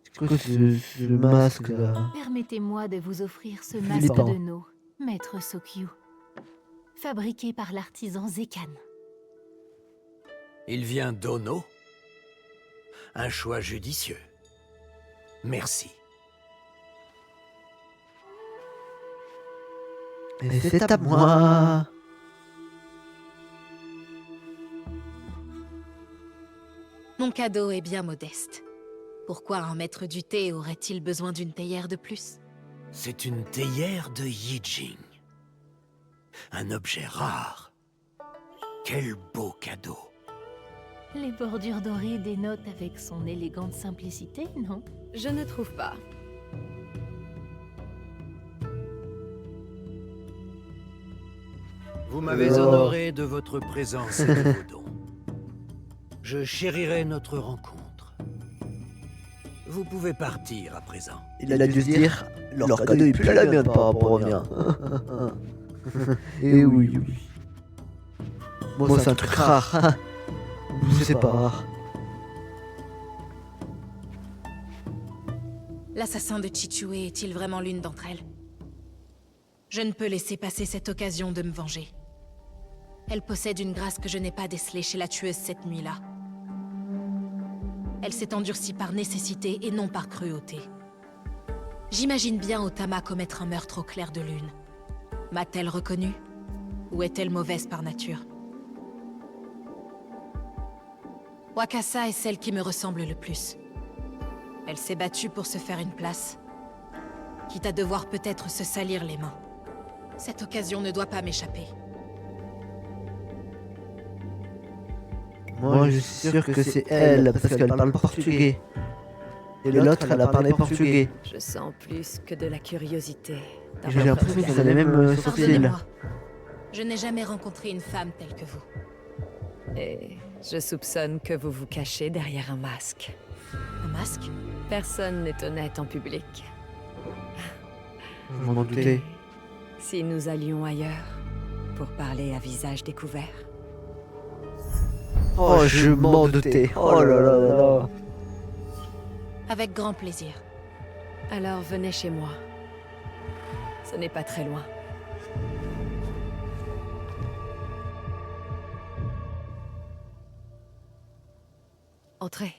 C'est quoi ce masque là? Permettez-moi de vous offrir ce Flippant. masque de No, maître Sokyu, fabriqué par l'artisan Zekan. Il vient d'Ono. Un choix judicieux. Merci. Et c'est à moi. Mon cadeau est bien modeste. Pourquoi un maître du thé aurait-il besoin d'une théière de plus? C'est une théière de Yijing. Un objet rare. Quel beau cadeau. Les bordures dorées dénotent avec son élégante simplicité, non? Je ne trouve pas. Vous m'avez honoré de votre présence et de vos dons. Je chérirai notre rencontre. Vous pouvez partir à présent. Il a dû se dire, leur cadeau est plus la mienne par rapport au mien. Et oui, oui. Bon, c'est un truc rare. On vous sépare. L'assassin de Chichue est-il vraiment l'une d'entre elles? Je ne peux laisser passer cette occasion de me venger. Elle possède une grâce que je n'ai pas décelée chez la tueuse cette nuit-là. Elle s'est endurcie par nécessité et non par cruauté. J'imagine bien Otama commettre un meurtre au clair de lune. M'a-t-elle reconnue? Ou est-elle mauvaise par nature? Wakasa est celle qui me ressemble le plus. Elle s'est battue pour se faire une place, quitte à devoir peut-être se salir les mains. Cette occasion ne doit pas m'échapper. Moi, je suis sûr que c'est elle, parce qu'elle parle portugais. Et l'autre, elle a parlé portugais. Je sens plus que de la curiosité. J'ai l'impression que c'est les mêmes sourcils. Pardonnez-moi. Je n'ai jamais rencontré une femme telle que vous. Et je soupçonne que vous vous cachez derrière un masque. Un masque? Personne n'est honnête en public. Je m'en doutais. Si nous allions ailleurs, pour parler à visage découvert. Oh, je m'en doutais. Oh là là là là. Avec grand plaisir. Alors venez chez moi. Ce n'est pas très loin. Entrez.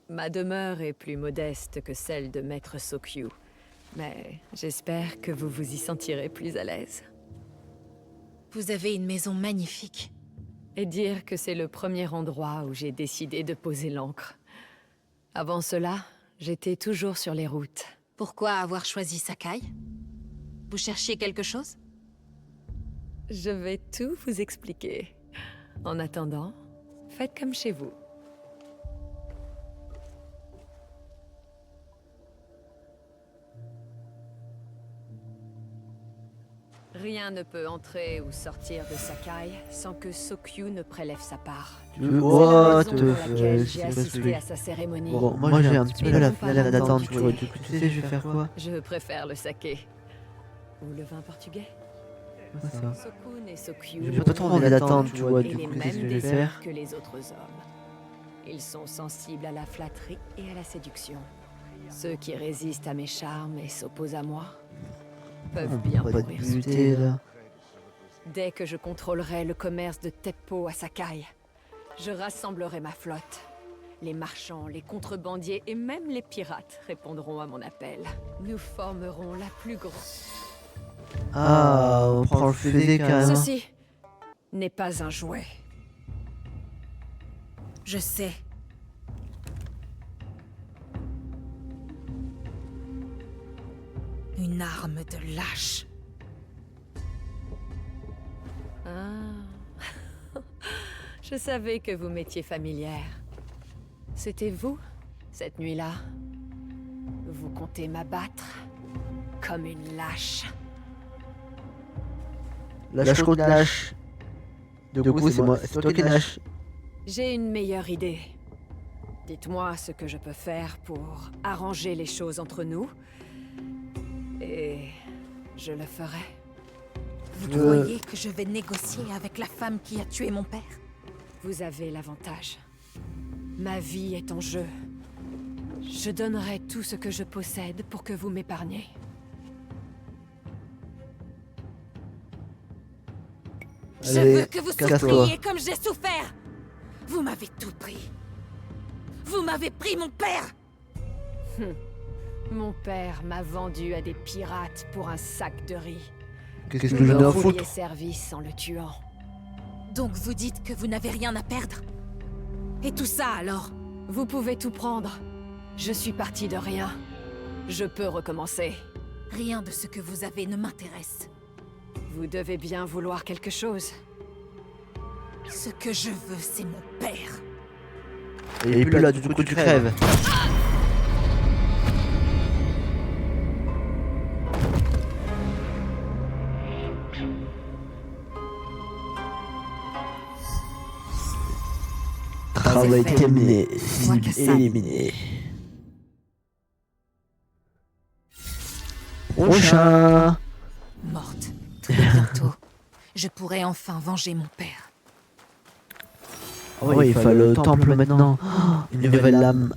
Ma demeure est plus modeste que celle de Maître Sokyu, mais j'espère que vous vous y sentirez plus à l'aise. Vous avez une maison magnifique. Et dire que c'est le premier endroit où j'ai décidé de poser l'ancre. Avant cela, j'étais toujours sur les routes. Pourquoi avoir choisi Sakai? Vous cherchiez quelque chose? Je vais tout vous expliquer. En attendant, faites comme chez vous. Rien ne peut entrer ou sortir de Sakai sans que Sokyu ne prélève sa part. What C'est la raison pour laquelle j'ai assisté à sa cérémonie. Bon, moi j'ai un petit peu la flemme d'attendre, tu vois. Du coup, tu sais, je vais faire quoi? Je préfère le saké. Ou le vin portugais. C'est ça. Sokun et Sokyu J'ai pas trop envie d'attendre, tu vois. et Du les coup, qu'est-ce que mêmes je vais désirs faire? que les autres hommes. Ils sont sensibles à la flatterie et à la séduction. Ceux qui résistent à mes charmes et s'opposent à moi peuvent bien Pas de mourir sous buter, terre. là. Dès que je contrôlerai le commerce de Teppo à Sakai, je rassemblerai ma flotte. Les marchands, les contrebandiers et même les pirates répondront à mon appel. Nous formerons la plus grosse. Ah, on prend le fusil carrément. Ceci n'est pas un jouet. Je sais. Une arme de lâche. Ah. Je savais que vous m'étiez familière. C'était vous, cette nuit-là. Vous comptez m'abattre comme une lâche. Lâche contre lâche. Du coup, c'est moi, c'est toi qui lâche. J'ai une meilleure idée. Dites-moi ce que je peux faire pour arranger les choses entre nous. Et je le ferai. Vous croyez que je vais négocier avec la femme qui a tué mon père? Vous avez l'avantage. Ma vie est en jeu. Je donnerai tout ce que je possède pour que vous m'épargniez. Je veux que vous souffriez comme j'ai souffert. Vous m'avez tout pris. Vous m'avez pris mon père. Mon père m'a vendu à des pirates pour un sac de riz. Qu'est-ce que je dois foutre? Service en le tuant. Donc vous dites que vous n'avez rien à perdre? Et tout ça alors? Vous pouvez tout prendre. Je suis partie de rien. Je peux recommencer. Rien de ce que vous avez ne m'intéresse. Vous devez bien vouloir quelque chose. Ce que je veux, c'est mon père. Et puis là, du coup, tu crèves. Travail terminé, cible éliminée. Prochain. Morte. Très bientôt, je pourrai enfin venger mon père. Oh oui, il faut le temple maintenant. Une nouvelle lame.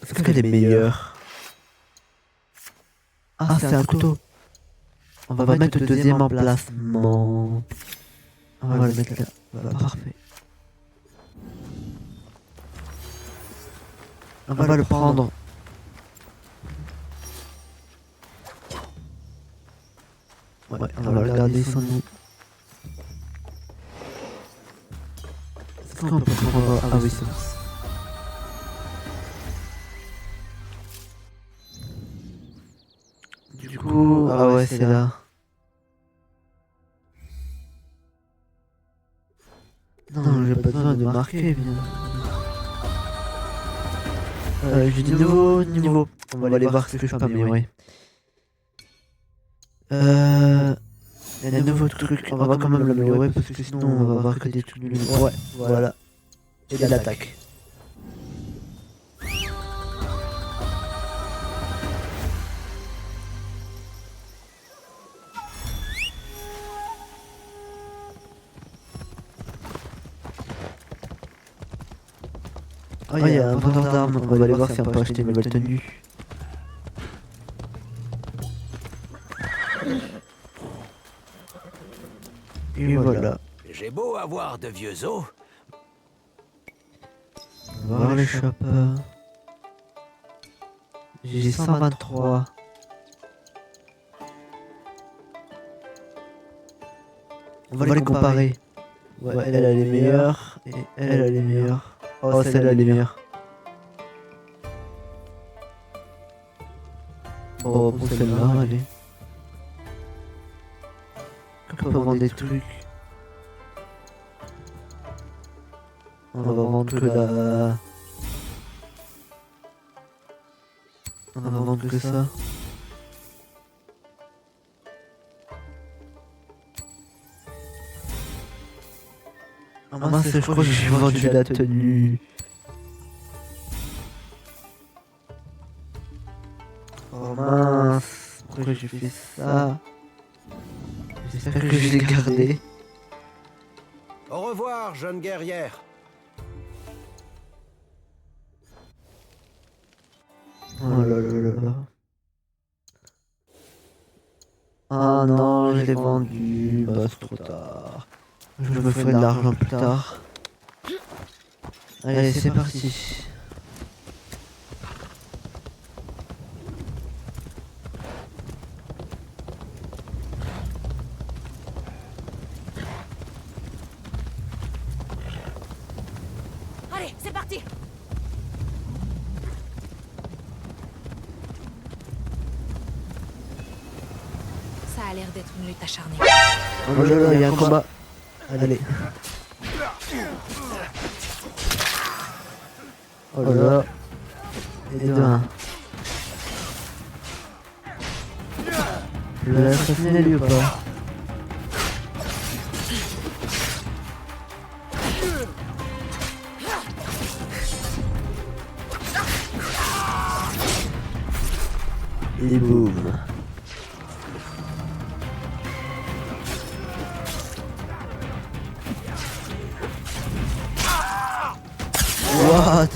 Est-ce qu'elle est meilleure? Ah, c'est un couteau. On va mettre le deuxième emplacement. On va le mettre là. Voilà, parfait. On va le prendre. Ouais, on va le garder sans nous. Est-ce qu'on peut prendre... Ah oui, c'est bon. Du coup... Ah ouais, c'est là. Non, j'ai pas besoin de marquer, bien. J'ai des nouveaux niveaux. On va aller voir ce que je peux améliorer. Il y a un nouveau truc. On va quand même l'améliorer parce que sinon on va voir que des trucs nuls. Ouais, voilà. Et de l'attaque. Oh, il y a un vendeur d'armes. On va aller voir si on peut acheter une nouvelle tenue. Et voilà. J'ai beau avoir de vieux os. On va voir les shoppers. J'ai 123. On va les comparer. Ouais, elle a les meilleures. Et elle a les meilleures. Oh, celle-là elle est meilleure. Oh, pour celle-là, allez. On peut vendre des trucs. On va vendre que la... On va vendre que ça. Ah mince, je crois que j'ai vendu la tenue. Oh mince, pourquoi j'ai fait ça? J'espère que je l'ai gardé. Au revoir, jeune guerrière. Oh là là là là. Ah non, je l'ai vendu. Bah, c'est trop tard. Je me ferai de l'argent plus tard. Allez, c'est parti. Allez, c'est parti. Ça a l'air d'être une lutte acharnée. Oh là là, il y a un combat. Allez. Oh là là. Et de 1. Le assassiné lui ou pas? Et boum. What?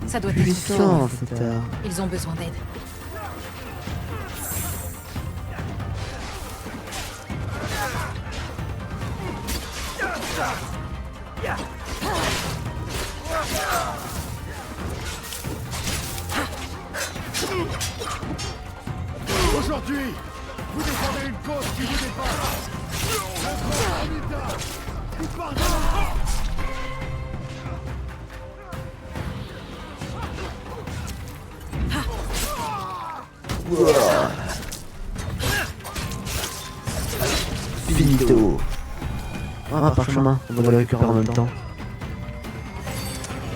Ça doit être Puissant, cette arme. Ils ont besoin d'aide. Aujourd'hui, vous défendez une cause qui vous dépasse. Notre Anita, nous pardonnons. Finito. Ah, parchemin, on va le récupérer en même temps.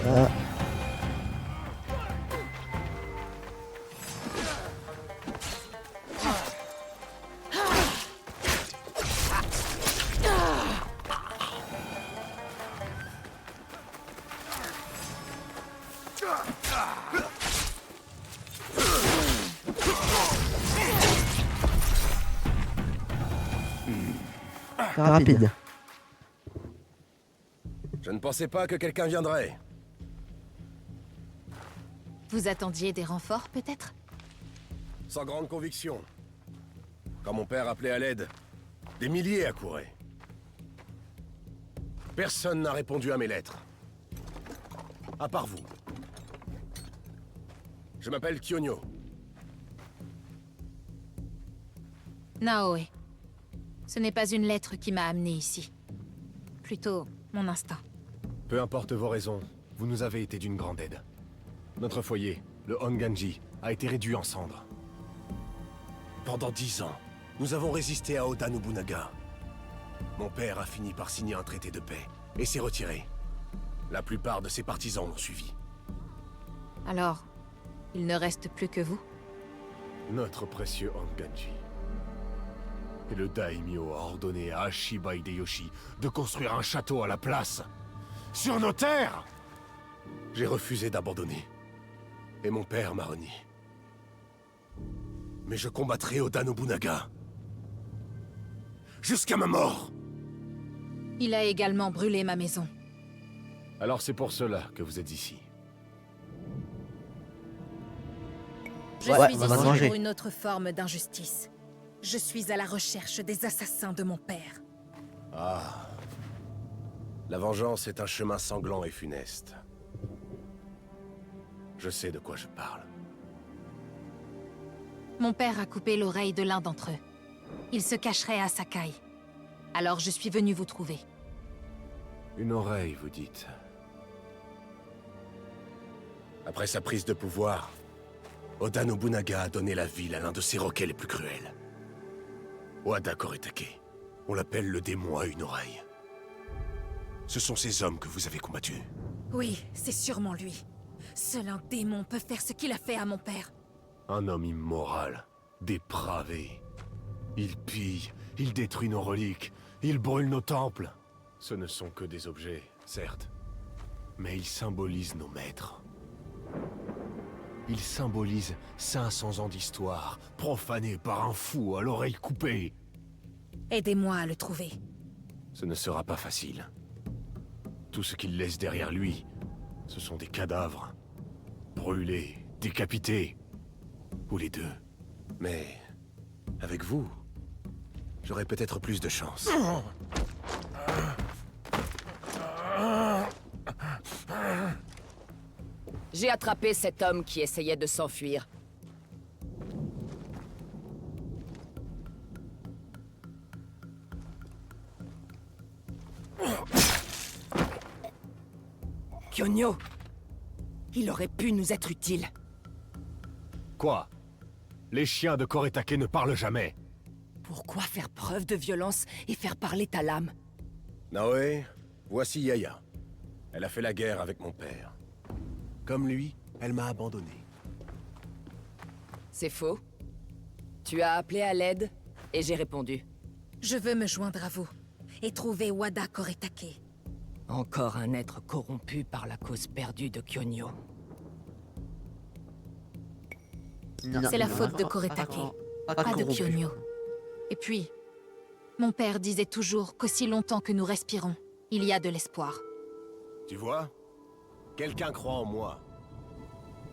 Ah. C'est rapide. ne pensais pas que quelqu'un viendrait. Vous attendiez des renforts, peut-être? Sans grande conviction. Quand mon père appelait à l'aide, des milliers accouraient. Personne n'a répondu à mes lettres. À part vous. Je m'appelle Kyonyo. Naoe. Ce n'est pas une lettre qui m'a amené ici. Plutôt, mon instinct. Peu importe vos raisons, vous nous avez été d'une grande aide. Notre foyer, le Honganji, a été réduit en cendres. Pendant 10 ans, nous avons résisté à Oda Nobunaga. Mon père a fini par signer un traité de paix et s'est retiré. La plupart de ses partisans l'ont suivi. Alors, il ne reste plus que vous? Notre précieux Honganji. Et le daimyo a ordonné à Ashiba Hideyoshi de construire un château à la place. Sur nos terres! J'ai refusé d'abandonner. Et mon père m'a renié. Mais je combattrai Oda Nobunaga. Jusqu'à ma mort! Il a également brûlé ma maison. Alors c'est pour cela que vous êtes ici. Je suis ici pour une autre forme d'injustice. Je suis à la recherche des assassins de mon père. Ah. La vengeance est un chemin sanglant et funeste. Je sais de quoi je parle. Mon père a coupé l'oreille de l'un d'entre eux. Il se cacherait à Sakai. Alors je suis venu vous trouver. Une oreille, vous dites. Après sa prise de pouvoir, Oda Nobunaga a donné la ville à l'un de ses roquets les plus cruels. Wada Koretake. On l'appelle le démon à une oreille. Ce sont ces hommes que vous avez combattus. Oui, c'est sûrement lui. Seul un démon peut faire ce qu'il a fait à mon père. Un homme immoral, dépravé. Il pille, il détruit nos reliques, il brûle nos temples. Ce ne sont que des objets, certes. Mais ils symbolisent nos maîtres. Ils symbolisent 500 ans d'histoire, profanés par un fou à l'oreille coupée. Aidez-moi à le trouver. Ce ne sera pas facile. Tout ce qu'il laisse derrière lui, ce sont des cadavres. Brûlés, décapités. Ou les deux. Mais... avec vous, j'aurai peut-être plus de chance. J'ai attrapé cet homme qui essayait de s'enfuir. Kyonyo! Il aurait pu nous être utile. Quoi? Les chiens de Koretake ne parlent jamais. Pourquoi faire preuve de violence et faire parler ta lame? Naoe, voici Yaya. Elle a fait la guerre avec mon père. Comme lui, elle m'a abandonné. C'est faux. Tu as appelé à l'aide et j'ai répondu. Je veux me joindre à vous et trouver Wada Koretake. Encore un être corrompu par la cause perdue de Kyonyo. C'est la faute de Koretake, pas de Kyonyo. Et puis, mon père disait toujours qu'aussi longtemps que nous respirons, il y a de l'espoir. Tu vois? Quelqu'un croit en moi.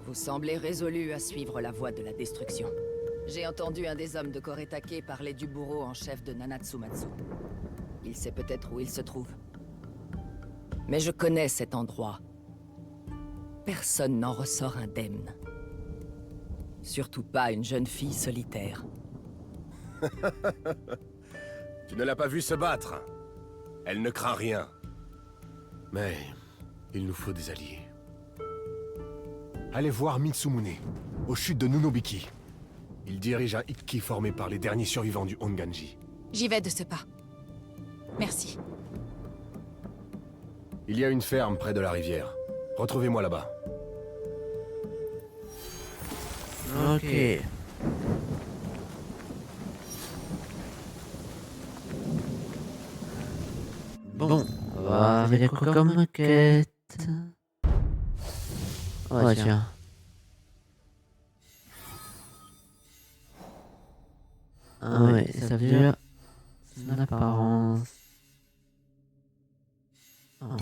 Vous semblez résolu à suivre la voie de la destruction. J'ai entendu un des hommes de Koretake parler du bourreau en chef de Nanatsumatsu. Il sait peut-être où il se trouve. Mais je connais cet endroit. Personne n'en ressort indemne. Surtout pas une jeune fille solitaire. Tu ne l'as pas vue se battre. Elle ne craint rien. Mais il nous faut des alliés. Allez voir Mitsumune, aux chutes de Nunobiki. Il dirige un Ikki formé par les derniers survivants du Honganji. J'y vais de ce pas. Merci. Il y a une ferme près de la rivière. Retrouvez-moi là-bas. Ok. Bon, on va faire quoi comme enquête? Oh tiens. Ah ouais, ça veut dire son apparence. Oh.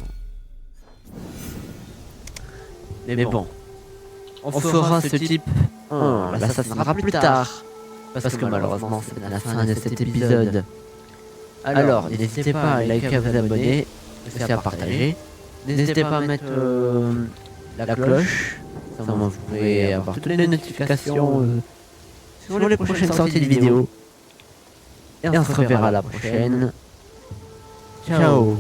Mais bon, on fera ce type, bah ça sera plus tard. Parce que malheureusement, c'est la fin de cet épisode. Alors, n'hésitez pas à liker, à vous abonner, aussi à partager. N'hésitez pas à mettre la cloche. Comme ça, vous pourrez avoir toutes les notifications sur les prochaines sorties de vidéos. Et on se reverra la prochaine. Ciao.